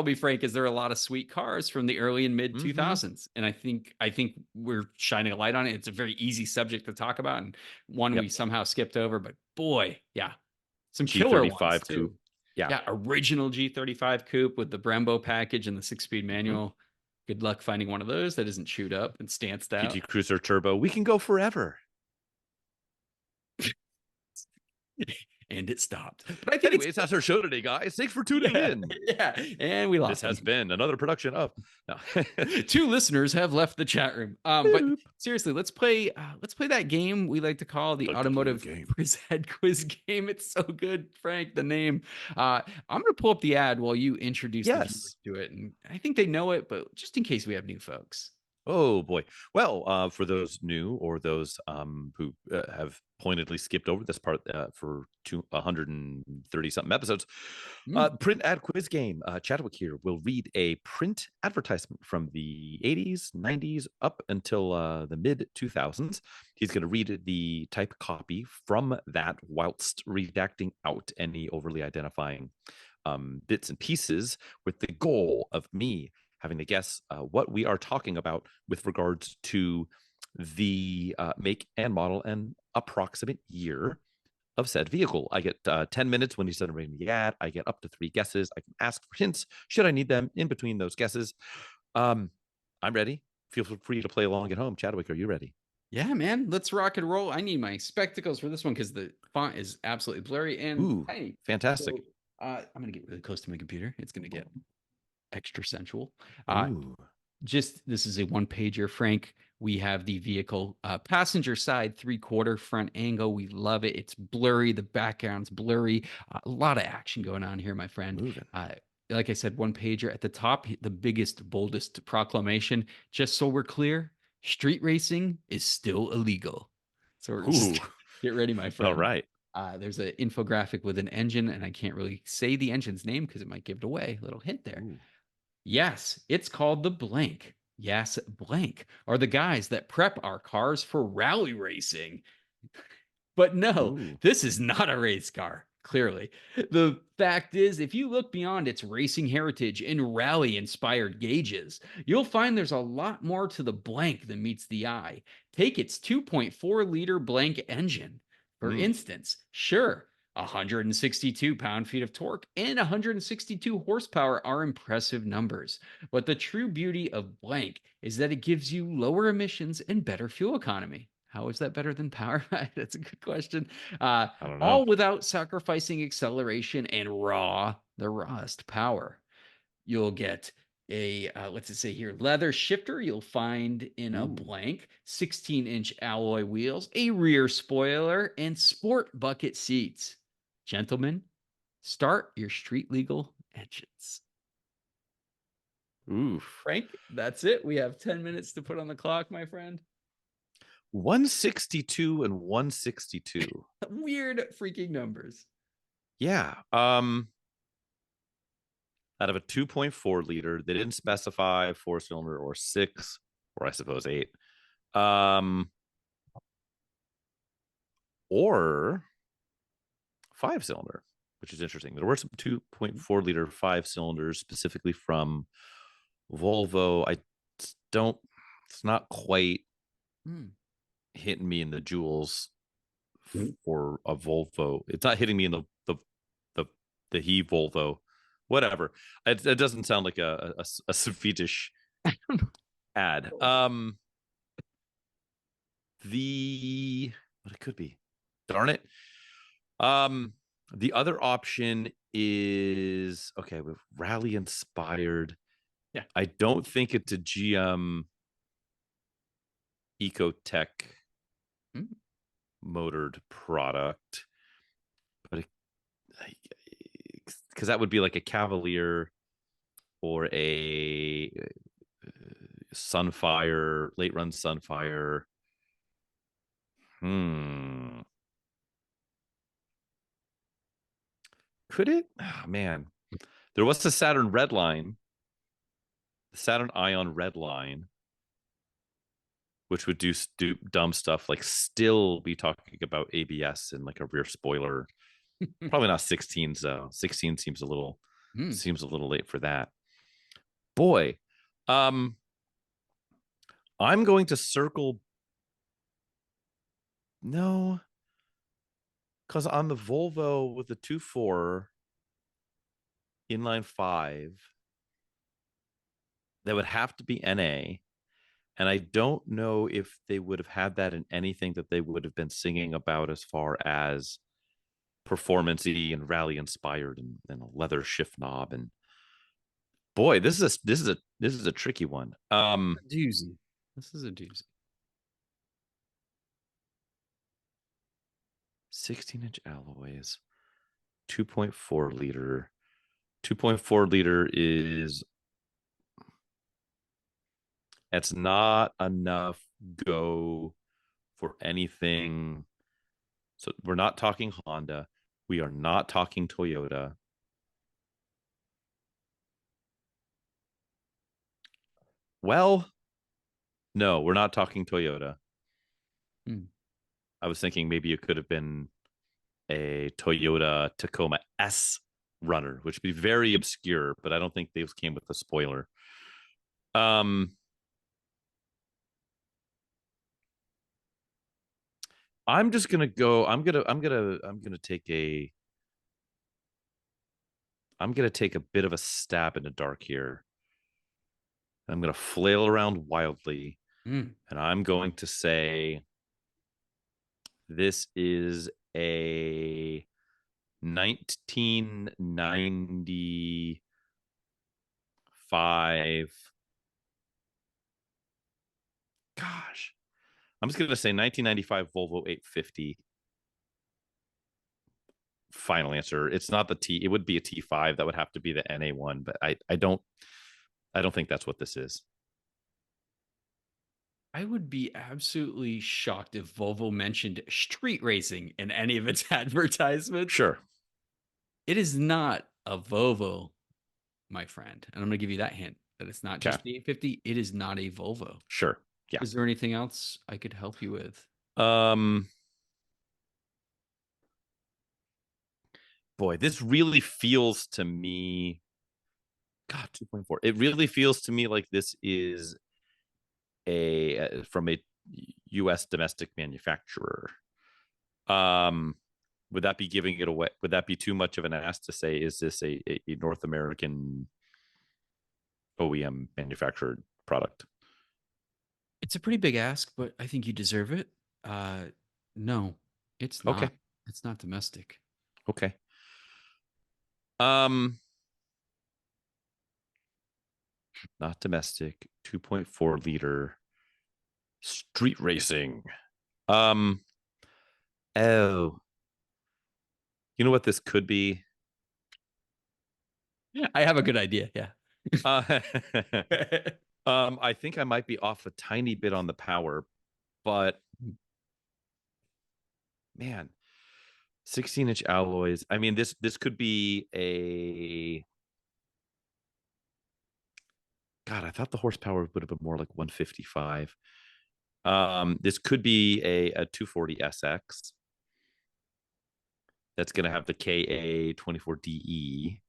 me, Frank, is there are a lot of sweet cars from the early and mid 2000s, and I think we're shining a light on it. It's a very easy subject to talk about, and one we somehow skipped over. But boy, some killer ones too. Coupe. Yeah, original G35 coupe with the Brembo package and the 6-speed manual. Good luck finding one of those that isn't chewed up and stanced out. GT Cruiser Turbo. We can go forever. And it stopped. But I think anyways, that's our show today, guys. Thanks for tuning in. Yeah, and we lost. This has been another production of. No. 2 listeners have left the chat room. But seriously, let's play that game we like to call the automotive quiz game. It's so good, Frank. The name. I'm gonna pull up the ad while you introduce the viewers to it, and I think they know it, but just in case we have new folks. Oh boy. Well, for those new or those who have pointedly skipped over this part for 130 something episodes, print ad quiz game. Chadwick here will read a print advertisement from the 80s, 90s, up until the mid 2000s. He's going to read the type copy from that whilst redacting out any overly identifying bits and pieces, with the goal of me having to guess what we are talking about with regards to the make and model and approximate year of said vehicle. I get 10 minutes when he's done reading the ad. I get up to 3 guesses. I can ask for hints should I need them in between those guesses. I'm ready. Feel free to play along at home. Chadwick, are you ready? Yeah, man, let's rock and roll. I need my spectacles for this one because the font is absolutely blurry and Ooh, tiny. fantastic. So I'm gonna get really close to my computer. It's gonna get extra sensual. Ooh. Just this is a one pager, Frank. We have the vehicle passenger side 3/4 front angle. We love it. It's blurry. The background's blurry. A lot of action going on here, my friend. Moving. Like I said, one pager at the top, the biggest, boldest proclamation. Just so we're clear, street racing is still illegal. So we're Ooh. just get ready, my All friend. right. There's an infographic with an engine, and I can't really say the engine's name because it might give it away. A little hint there. Ooh. Yes, it's called the blank. Yes, blank are the guys that prep our cars for rally racing. But no, Ooh. this is not a race car, clearly. The fact is, if you look beyond its racing heritage and rally inspired gauges, you'll find there's a lot more to the blank than meets the eye. Take its 2.4-liter blank engine. For Mm. instance, sure, 162 pound-feet of torque and 162 horsepower are impressive numbers. But the true beauty of blank is that it gives you lower emissions and better fuel economy. How is that better than power? That's a good question. I don't know. All without sacrificing acceleration and the rawest power. You'll get a, what's it say here? Leather shifter you'll find in a Ooh. blank, 16-inch alloy wheels, a rear spoiler, and sport bucket seats. Gentlemen, start your street legal engines. Oof. Frank, that's it. We have 10 minutes to put on the clock, my friend. 162 and 162. Weird freaking numbers. Yeah. Out of a 2.4 liter, they didn't specify 4-cylinder or 6, or I suppose 8. Or 5-cylinder, which is interesting. There were some 2.4 liter 5-cylinders specifically from Volvo. I don't, it's not quite hitting me in the jewels for a Volvo. It's not hitting me in the he Volvo, whatever. It doesn't sound like a Swedish ad. The what it could be, darn it. The other option is okay with rally inspired. Yeah. I don't think it's a GM Ecotech motored product, but because that would be like a Cavalier or a Sunfire, late run Sunfire. Could it? Oh, man, there was the Saturn Redline, the Saturn Ion Redline, which would do dumb stuff like still be talking about ABS and like a rear spoiler. Probably not 16s though. 16 seems a little late for that. Boy, I'm going to circle. No, because on the Volvo with the 2.4 inline 5, that would have to be NA. And I don't know if they would have had that in anything that they would have been singing about as far as performance-y and rally inspired and a leather shift knob. And boy, this is a tricky one. Doozy. This is a doozy. 16-inch alloys, 2.4 liter. 2.4 liter is, it's not enough go for anything. So we're not talking Honda. We are not talking Toyota. Well, no, we're not talking Toyota. I was thinking maybe it could have been a Toyota Tacoma S runner, which would be very obscure, but I don't think those came with a spoiler. I'm just gonna go. I'm gonna take a bit of a stab in the dark here. I'm gonna flail around wildly. Mm. And I'm going to say this is a 1995. Gosh, I'm just going to say 1995 Volvo 850. Final answer. It's not the T. It would be a T5. That would have to be the NA1, but I don't think that's what this is. I would be absolutely shocked if Volvo mentioned street racing in any of its advertisements. Sure. It is not a Volvo, my friend. And I'm going to give you that hint that it's not just Okay. the 850. It is not a Volvo. Sure. Yeah. Is there anything else I could help you with? Boy, this really feels to me. God, 2.4. It really feels to me like this is from a U.S. domestic manufacturer. Would that be giving it away? Would that be too much of an ask to say, is this a North American OEM manufactured product? It's a pretty big ask, but I think you deserve it. No, it's Okay. not. It's not domestic. Okay. Not domestic, 2.4 liter street racing. Oh, you know what this could be? Yeah, I have a good idea. Yeah. Uh, I think I might be off a tiny bit on the power, but man, 16-inch alloys. I mean, this could be a. God, I thought the horsepower would have been more like 155. This could be a 240 SX that's going to have the KA 24DE.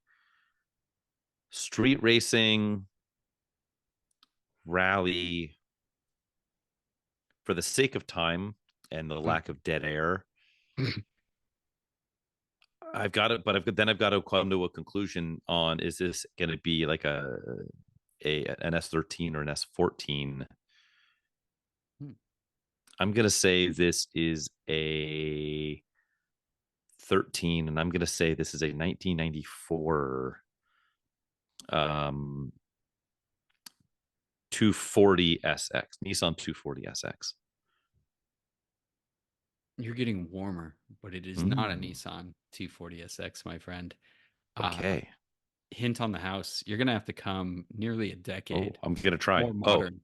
Street racing, rally. For the sake of time and the lack of dead air, I've got it, but I've got to come to a conclusion on, is this going to be like an S13 or an S14? I'm going to say this is a 13, and I'm going to say this is a 1994 240 SX, Nissan 240 SX. You're getting warmer, but it is not a Nissan 240 SX, my friend. Okay. Hint on the house. You're going to have to come nearly a decade. I'm going to try. More modern.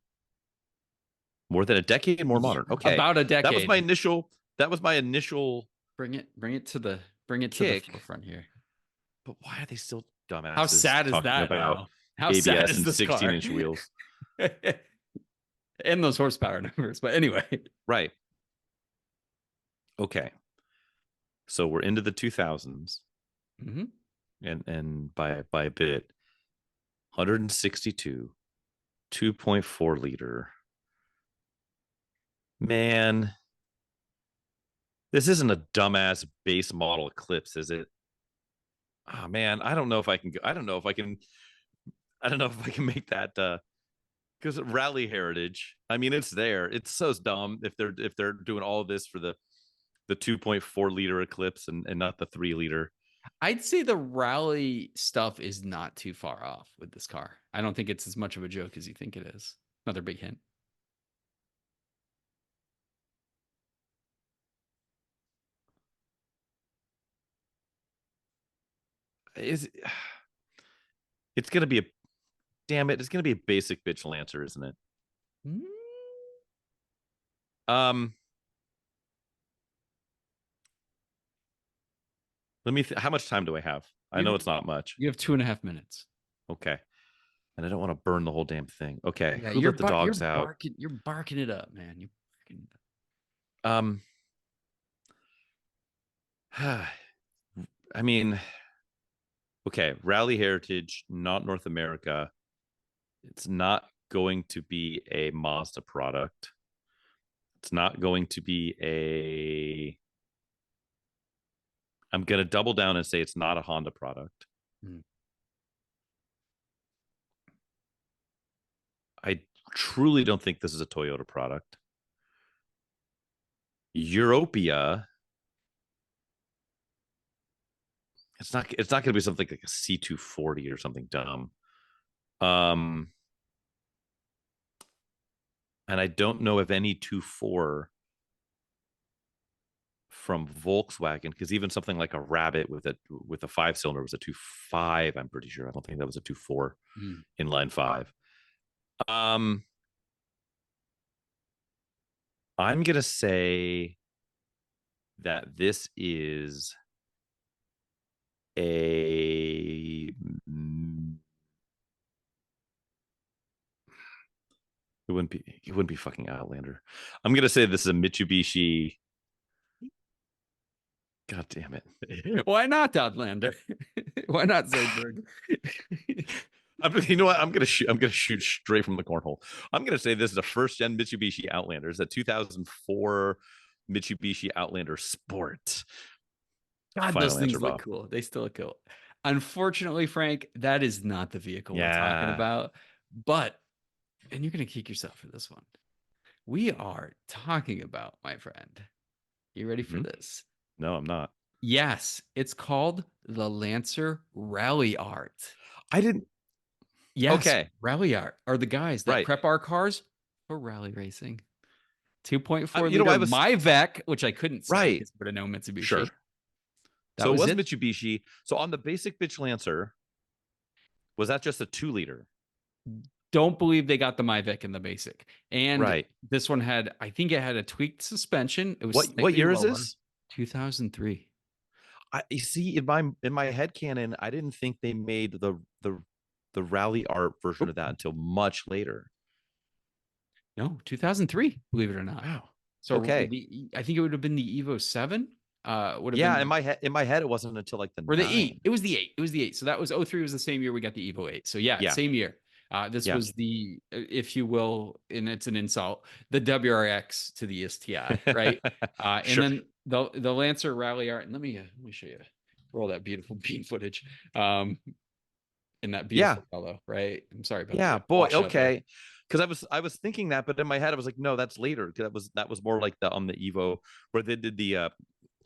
More than a decade, more modern. Okay. About a decade. That was my initial. Bring it to the forefront here. But why are they still dumbasses? How sad is that about now? How ABS sad is and this 16-inch wheels? And those horsepower numbers. But anyway. Right. Okay. So we're into the 2000s. Mm-hmm. And by a bit. 162, 2.4 liter. Man, this isn't a dumbass base model Eclipse, is it? Oh man, I don't know if I can make that because rally heritage. I mean, it's there. It's so dumb if they're doing all of this for the 2.4 liter Eclipse and not the 3 liter. I'd say the rally stuff is not too far off with this car. I don't think it's as much of a joke as you think it is. Another big hint. It's gonna be it's gonna be a basic bitch answer, isn't it? Let me how much time do I have? I know it's not much. You have 2.5 minutes. Okay. And I don't want to burn the whole damn thing. Okay. Yeah, who let the dogs out? You're barking it up, man. You're barking it up. I mean, okay, Rally Heritage, not North America. It's not going to be a Mazda product. It's not going to be a. I'm going to double down and say it's not a Honda product. I truly don't think this is a Toyota product. Europia. It's not going to be something like a C240 or something dumb. And I don't know of any 2.4 from Volkswagen, because even something like a Rabbit with a 5-cylinder was a 2.5. I'm pretty sure. I don't think that was a 2.4 inline 5. I'm gonna say that this is a it wouldn't be fucking Outlander. I'm gonna say this is a Mitsubishi. God damn it! Why not Outlander? Why not Zoidberg? You know what? I'm gonna shoot straight from the cornhole. I'm gonna say this is a first-gen Mitsubishi Outlander. It's a 2004 Mitsubishi Outlander Sport. God, Final those things answer, look Bob. cool. They still look cool. Unfortunately, Frank, that is not the vehicle we're talking about. But, and you're gonna kick yourself for this one. We are talking about, my friend. You ready for this? No, I'm not. Yes, it's called the Lancer Rally Art. I didn't. Yes, Okay. Rally Art are the guys that Right. prep our cars for rally racing. 2.4 You know, liter MyVec, which I couldn't say Right. because I would have known Mitsubishi. Sure. That So it was was it. Mitsubishi. So on the basic bitch Lancer, was that just a 2-liter? Don't believe they got the MyVec in the basic. And Right. this one had, I think it had a tweaked suspension. It was What slightly year is lower. this? 2003. You see, in my head canon, I didn't think they made the rally art version of that until much later. No, 2003, believe it or not. Wow. So Okay. I think it would have been the Evo 7. Would have Yeah, been in my head, it wasn't until like the or the 9. 8. It was the 8. It was the 8. So that was 03 was the same year we got the Evo 8. So yeah. Same year. This was the, if you will, and it's an insult, the WRX to the STI, right? And Sure. then the Lancer Rally Art. And let me show you. Roll that beautiful bean footage. In that beautiful fellow, right? I'm sorry about that. Yeah, boy. Okay. Because I was thinking that, but in my head I was like, no, that's later. That was more like on the Evo where they did the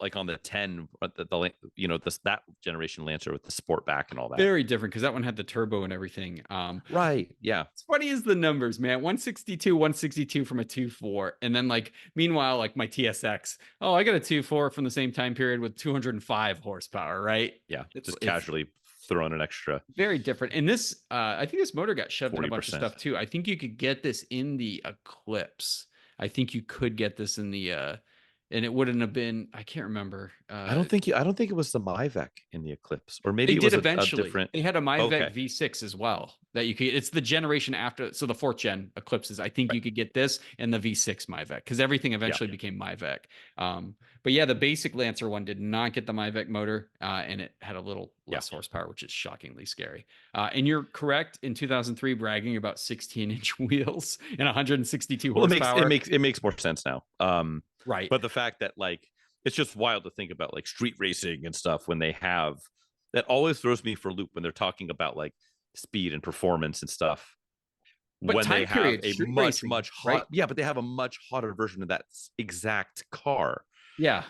like on the 10, that generation Lancer with the sport back and all that. Very different because that one had the turbo and everything. Right. Yeah. It's funny as the numbers, man. 162 from a 2.4. And then meanwhile, like my TSX. Oh, I got a 2.4 from the same time period with 205 horsepower, right? Yeah. Just casually throwing an extra. Very different. And this, I think this motor got shoved in a 40%. bunch of stuff too. I think you could get this in the Eclipse. I think you could get this in the and it wouldn't have been, I can't remember. I don't think it was the MyVec in the Eclipse, or maybe they it was did eventually. a different. They had a MyVec V6 as well that you could. It's the generation after, so the 4th gen Eclipses. I think you could get this and the V6 MyVec because everything eventually became MyVec. But yeah, the basic Lancer one did not get the MyVec motor, and it had a little less horsepower, which is shockingly scary. And you're correct in 2003 bragging about 16-inch wheels and 162 horsepower. It makes more sense now. Right. But the fact that it's just wild to think about street racing and stuff when they have that always throws me for a loop when they're talking about speed and performance and stuff. But when they have a much racing, hot, right? But they have a much hotter version of that exact car. Yeah.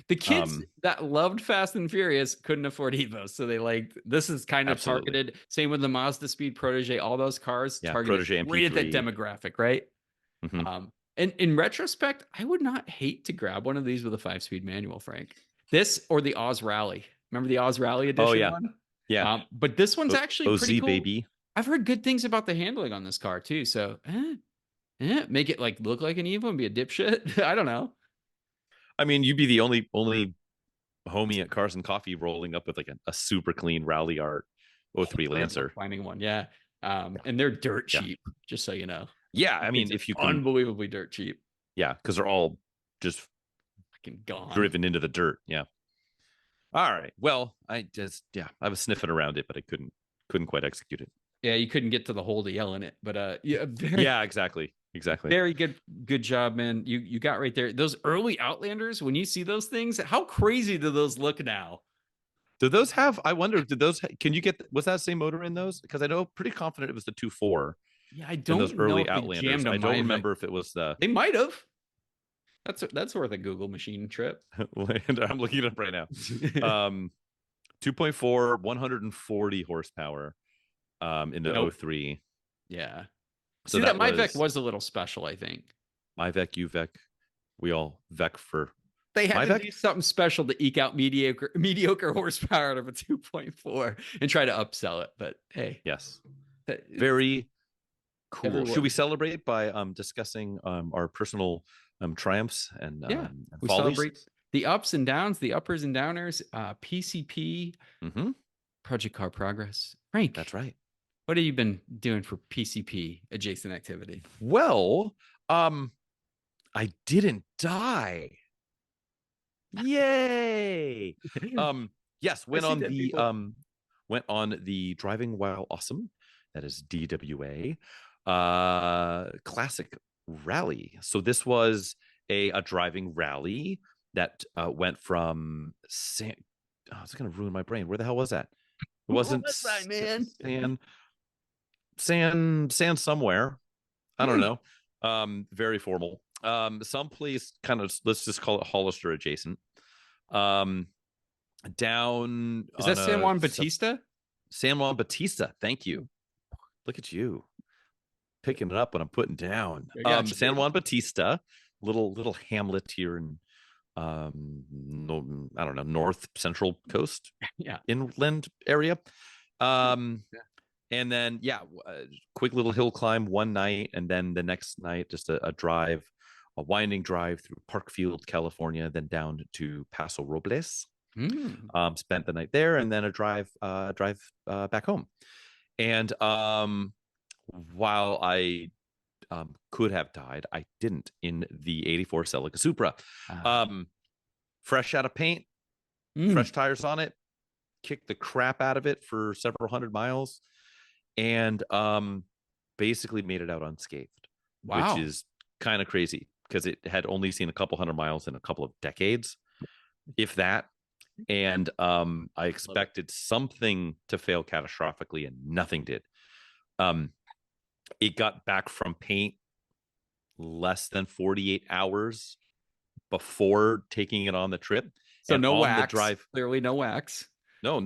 The kids that loved Fast and Furious couldn't afford Evos, so they this is kind of targeted. Same with the Mazda Speed Protege, all those cars targeted Protege right at that demographic, right? Mm-hmm. And in retrospect, I would not hate to grab one of these with a 5-speed manual, Frank. This or the Oz Rally. Remember the Oz Rally edition one? Yeah. But this one's actually pretty cool. Baby. I've heard good things about the handling on this car too. So, make it look like an Evo and be a dipshit. I don't know. I mean, you'd be the only homie at Cars and Coffee rolling up with a super clean Rally Art 03 Lancer. Finding one, yeah. And they're dirt cheap, just so you know. Yeah, I mean, if you can, unbelievably dirt cheap. Yeah, because they're all just fucking gone, driven into the dirt. Yeah. All right. Well, I was sniffing around it, but I couldn't quite execute it. Yeah, you couldn't get to the hole to yell in it, but yeah, exactly. Very good job, man. You got right there. Those early Outlanders, when you see those things, how crazy do those look now? Do those have? I wonder. Was that the same motor in those? Because I know pretty confident it was the 2.4. Yeah, I in those don't know early if they Outlanders. jammed a I don't Mavic. remember if it was the. They might have. That's worth a Google machine trip. I'm looking it up right now. 2.4, 140 horsepower in the Nope. 03. Yeah. So See, that that Mavic was was a little special, I think. MyVec, UVec. We all vec for They had to MyVec. do something special to eke out mediocre horsepower out of a 2.4 and try to upsell it. But hey, Yes. that- Very cool. everyone- Should we celebrate by discussing our personal triumphs and yeah, we follies? celebrate the ups and downs, the uppers and downers, PCP, Mm-hmm. Project Car Progress. Frank, That's right. what have you been doing for PCP adjacent activity? Well, I didn't die. Yay! Yes, I see dead people. went on the Driving While Awesome. That is DWA classic rally. So this was a driving rally that went from it's gonna ruin my brain. Where the hell was that? It wasn't man? San somewhere. I don't know. Very formal. Someplace kind of, let's just call it Hollister adjacent. Down Is that San Juan Batista? San Juan Batista. Thank you. Look at you picking it up when I'm putting down. San Juan Batista, little hamlet here in no, I don't know, north central coast, inland area. And then quick little hill climb one night, and then the next night just a drive, a winding drive through Parkfield, California, then down to Paso Robles. Spent the night there, and then a drive back home. And while I could have died, I didn't in the 84 Celica Supra. Fresh out of paint, fresh tires on it, kicked the crap out of it for several hundred miles, and basically made it out unscathed. Wow. Which is kind of crazy because it had only seen a couple hundred miles in a couple of decades, if that. And I expected something to fail catastrophically, and nothing did. It got back from paint less than 48 hours before taking it on the trip. So and no on wax. The drive, clearly no wax. No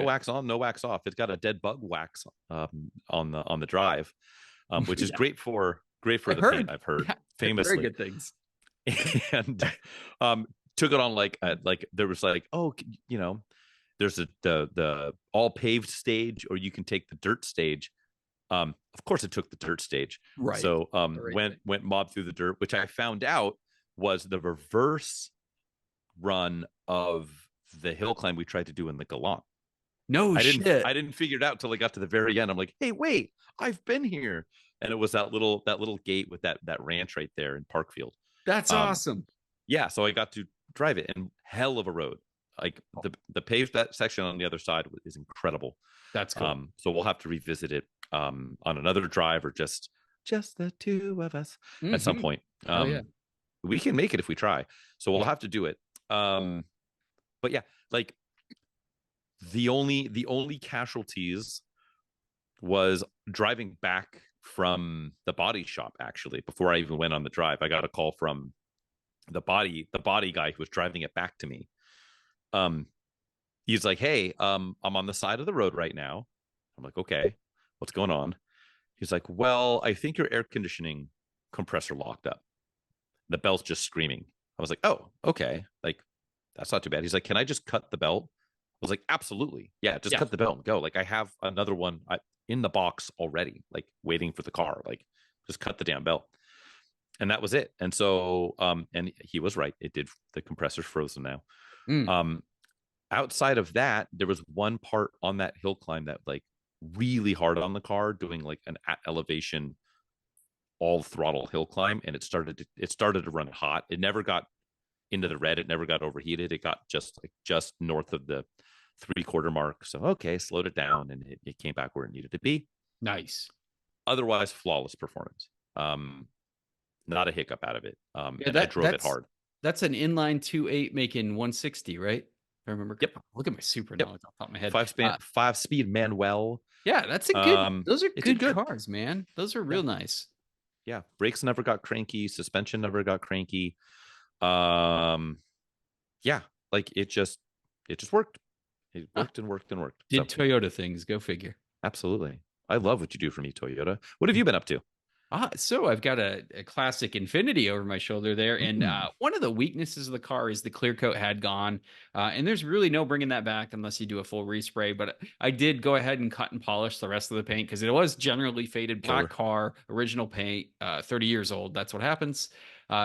wax on, no wax off. It's got a dead bug wax on the drive, which is great for the paint. I've heard famously very good things. And took it on like there was like, oh, there's the all paved stage, or you can take the dirt stage. Of course, it took the dirt stage. Right. So went mob through the dirt, which I found out was the reverse run of the hill climb we tried to do in the Galant. I didn't figure it out till I got to the very end. I'm like, hey, wait, I've been here. And it was that little gate with that ranch right there in Parkfield. That's awesome. Yeah, so I got to drive it, and hell of a road. Like the paved that section on the other side is incredible. That's cool. So we'll have to revisit it on another drive, or just the two of us at some point. We can make it if we try. So we'll have to do it. But yeah, like the only casualties was driving back from the body shop. Actually, before I even went on the drive, I got a call from the body guy who was driving it back to me. He's like, hey, I'm on the side of the road right now. I'm like, okay, what's going on? He's like, well, I think your air conditioning compressor locked up. The belt's just screaming. I was like, oh, okay, like that's not too bad. He's like, can I just cut the belt? I was like, absolutely, yeah, just cut the belt and go. Like, I have another one in the box already, like waiting for the car. Like, just cut the damn belt. And that was it. And so and he was right, it did. The compressor's frozen now. Outside of that, there was one part on that hill climb that like really hard on the car, doing like an at elevation all throttle hill climb, and it started to run hot. It never got into the red, it never got overheated. It got just north of the 3/4 mark. So okay, slowed it down, and it came back where it needed to be. Nice. Otherwise, flawless performance. Not a hiccup out of it. And I drove it hard. That's an inline 2.8 making 160, right? I remember. Yep. Look at my super Yep. knowledge off the top of my head. 5-speed Manuel. Yeah, that's a good. Those are It did good good. cars, man. Those are real nice. Yeah, brakes never got cranky, suspension never got cranky. Um, yeah, like it just worked. It Huh. worked and worked and worked. Did So Toyota things? Go figure. absolutely, I love what you do for me, Toyota. What have you been up to? So I've got a classic Infinity over my shoulder there, and Mm. one of the weaknesses of the car is the clear coat had gone, and there's really no bringing that back unless you do a full respray. But I did go ahead and cut and polish the rest of the paint because it was generally faded black car, original paint, 30 years old. That's what happens.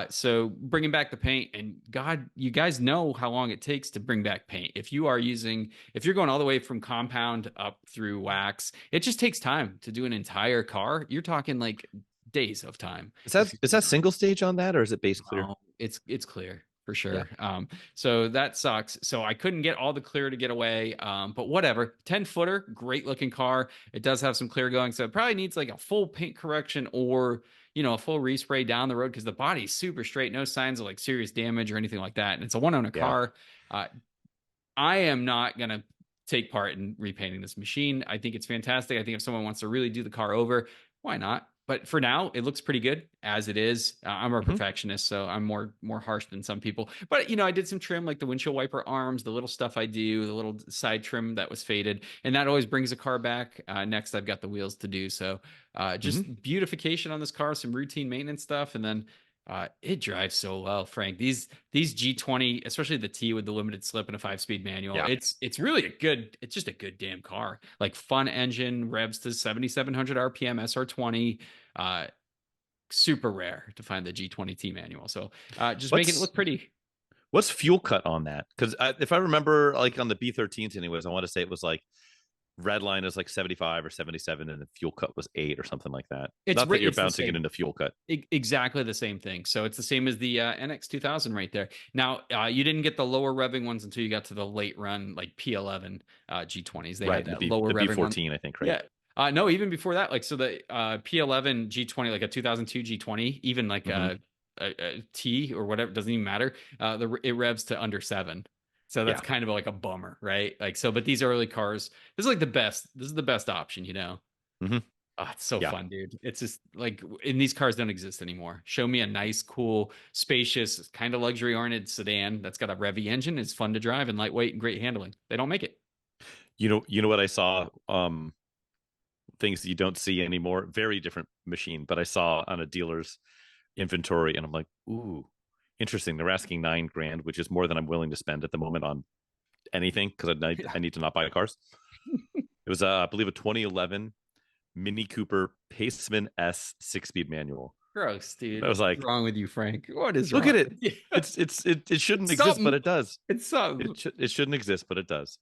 So bringing back the paint, and God, you guys know how long it takes to bring back paint. If you're going all the way from compound up through wax, it just takes time to do an entire car. You're talking like days of time. Is that single stage on that, or is it base clear? Oh, it's clear for Yeah. sure. So that sucks. So I couldn't get all the clear to get away. But whatever. 10-footer, great looking car. It does have some clear going. So it probably needs like a full paint correction or a full respray down the road because the body's super straight, no signs of like serious damage or anything like that. And it's a one-owner car. I am not gonna take part in repainting this machine. I think it's fantastic. I think if someone wants to really do the car over, why not? But for now, it looks pretty good as it is. I'm a perfectionist, so I'm more harsh than some people. But I did some trim, like the windshield wiper arms, the little stuff I do, the little side trim that was faded, and that always brings a car back. Next, I've got the wheels to do, so just beautification on this car, some routine maintenance stuff, and then it drives so well, Frank. These G20, especially the T with the limited slip and a 5-speed manual, it's really it's just a good damn car. Like fun engine, revs to 7,700 RPM, SR20. Super rare to find the G20 T manual. So just making it look pretty. What's fuel cut on that? Because if I remember, like on the B13s, anyways, I want to say it was like red line is like 75 or 77 and the fuel cut was 8 or something like that. Not that you're bouncing it into fuel cut. Exactly the same thing. So it's the same as the NX 2000 right there. Now you didn't get the lower revving ones until you got to the late run like P11 G20s. They had that lower revving B14 I think, right? Yeah. No, even before that, like so the P11 G20, like a 2002 G20, even like a T or whatever, doesn't even matter. It revs to under 7. So that's kind of like a bummer, right? Like so, but these early cars, this is like the best. This is the best option, Oh, it's so fun, dude. It's just like, and these cars don't exist anymore. Show me a nice, cool, spacious, kind of luxury-oriented sedan that's got a Revy engine. It's fun to drive and lightweight and great handling. They don't make it. You know what I saw? Things that you don't see anymore. Very different machine, but I saw on a dealer's inventory, and I'm like, ooh, interesting. They're asking $9,000, which is more than I'm willing to spend at the moment on anything because I need to not buy cars. It was, I believe, a 2011 Mini Cooper Paceman S 6-speed manual. Gross, dude. I was like, what's wrong with you, Frank? What is look wrong? at it. It shouldn't exist, but it does. It's something. It shouldn't exist, but it does.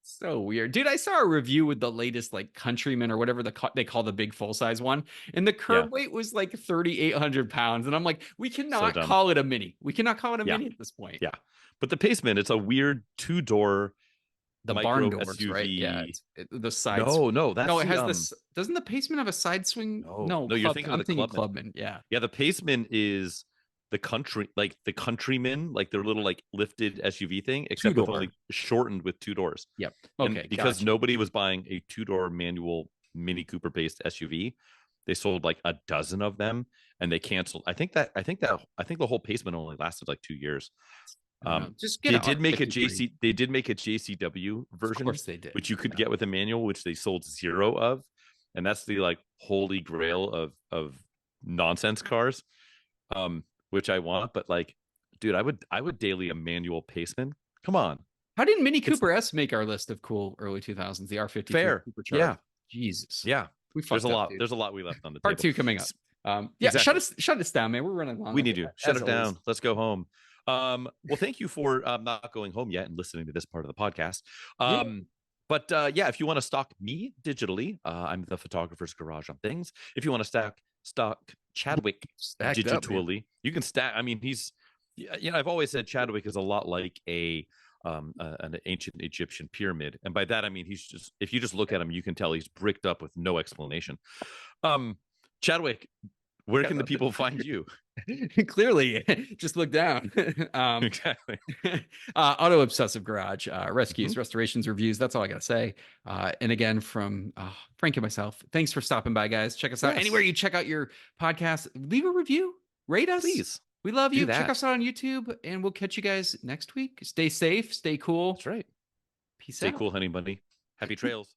So weird, dude. I saw a review with the latest like Countryman or whatever they call the big full size one, and the curb weight was like 3,800 pounds, and I'm like, we cannot call it a mini. We cannot call it a mini at this point. Yeah, but the Paceman, it's a weird 2-door. The barn doors, SUV. Right? Yeah, the side. No, that's it has this. Doesn't the Paceman have a side swing? No, you're thinking of the Clubman. Yeah, the Paceman is the Countryman, like their little like lifted SUV thing, except with only shortened with 2 doors. Yep. Okay. And because nobody was buying a 2-door manual Mini Cooper based SUV, they sold like a dozen of them, and they canceled. I think the whole Paceman only lasted like 2 years. They did make a JCW version, of course they did, which you could get with a manual, which they sold 0 of, and that's the like holy grail of nonsense cars, which I want. But like, dude, I would daily a manual Paceman. Come on, how did Mini Cooper S make our list of cool early 2000s? The R50 fair, yeah, Jesus, yeah. There's a lot. Dude. There's a lot we left on the Part table. 2 coming up. Exactly. Shut us down, man. We're running long. We need to shut it down. Let's go home. Well, thank you for not going home yet and listening to this part of the podcast. But if you want to stalk me digitally, I'm the Photographer's Garage on things. If you want to stalk Chadwick digitally, you can stack. I mean, he's, I've always said Chadwick is a lot like an ancient Egyptian pyramid, and by that I mean he's just, if you just look at him, you can tell he's bricked up with no explanation. Chadwick Where can the people find you? Clearly, just look down. Exactly. Auto Obsessive Garage, rescues, Mhm. restorations, reviews. That's all I gotta say. And again, from Frank and myself, thanks for stopping by, guys. Check us out Yes. anywhere you check out your podcast. Leave a review, rate us. Please. We love do you. Check that. us out on YouTube, and we'll catch you guys next week. Stay safe, stay cool. That's right. Peace Stay out. cool, honey bunny. Happy trails.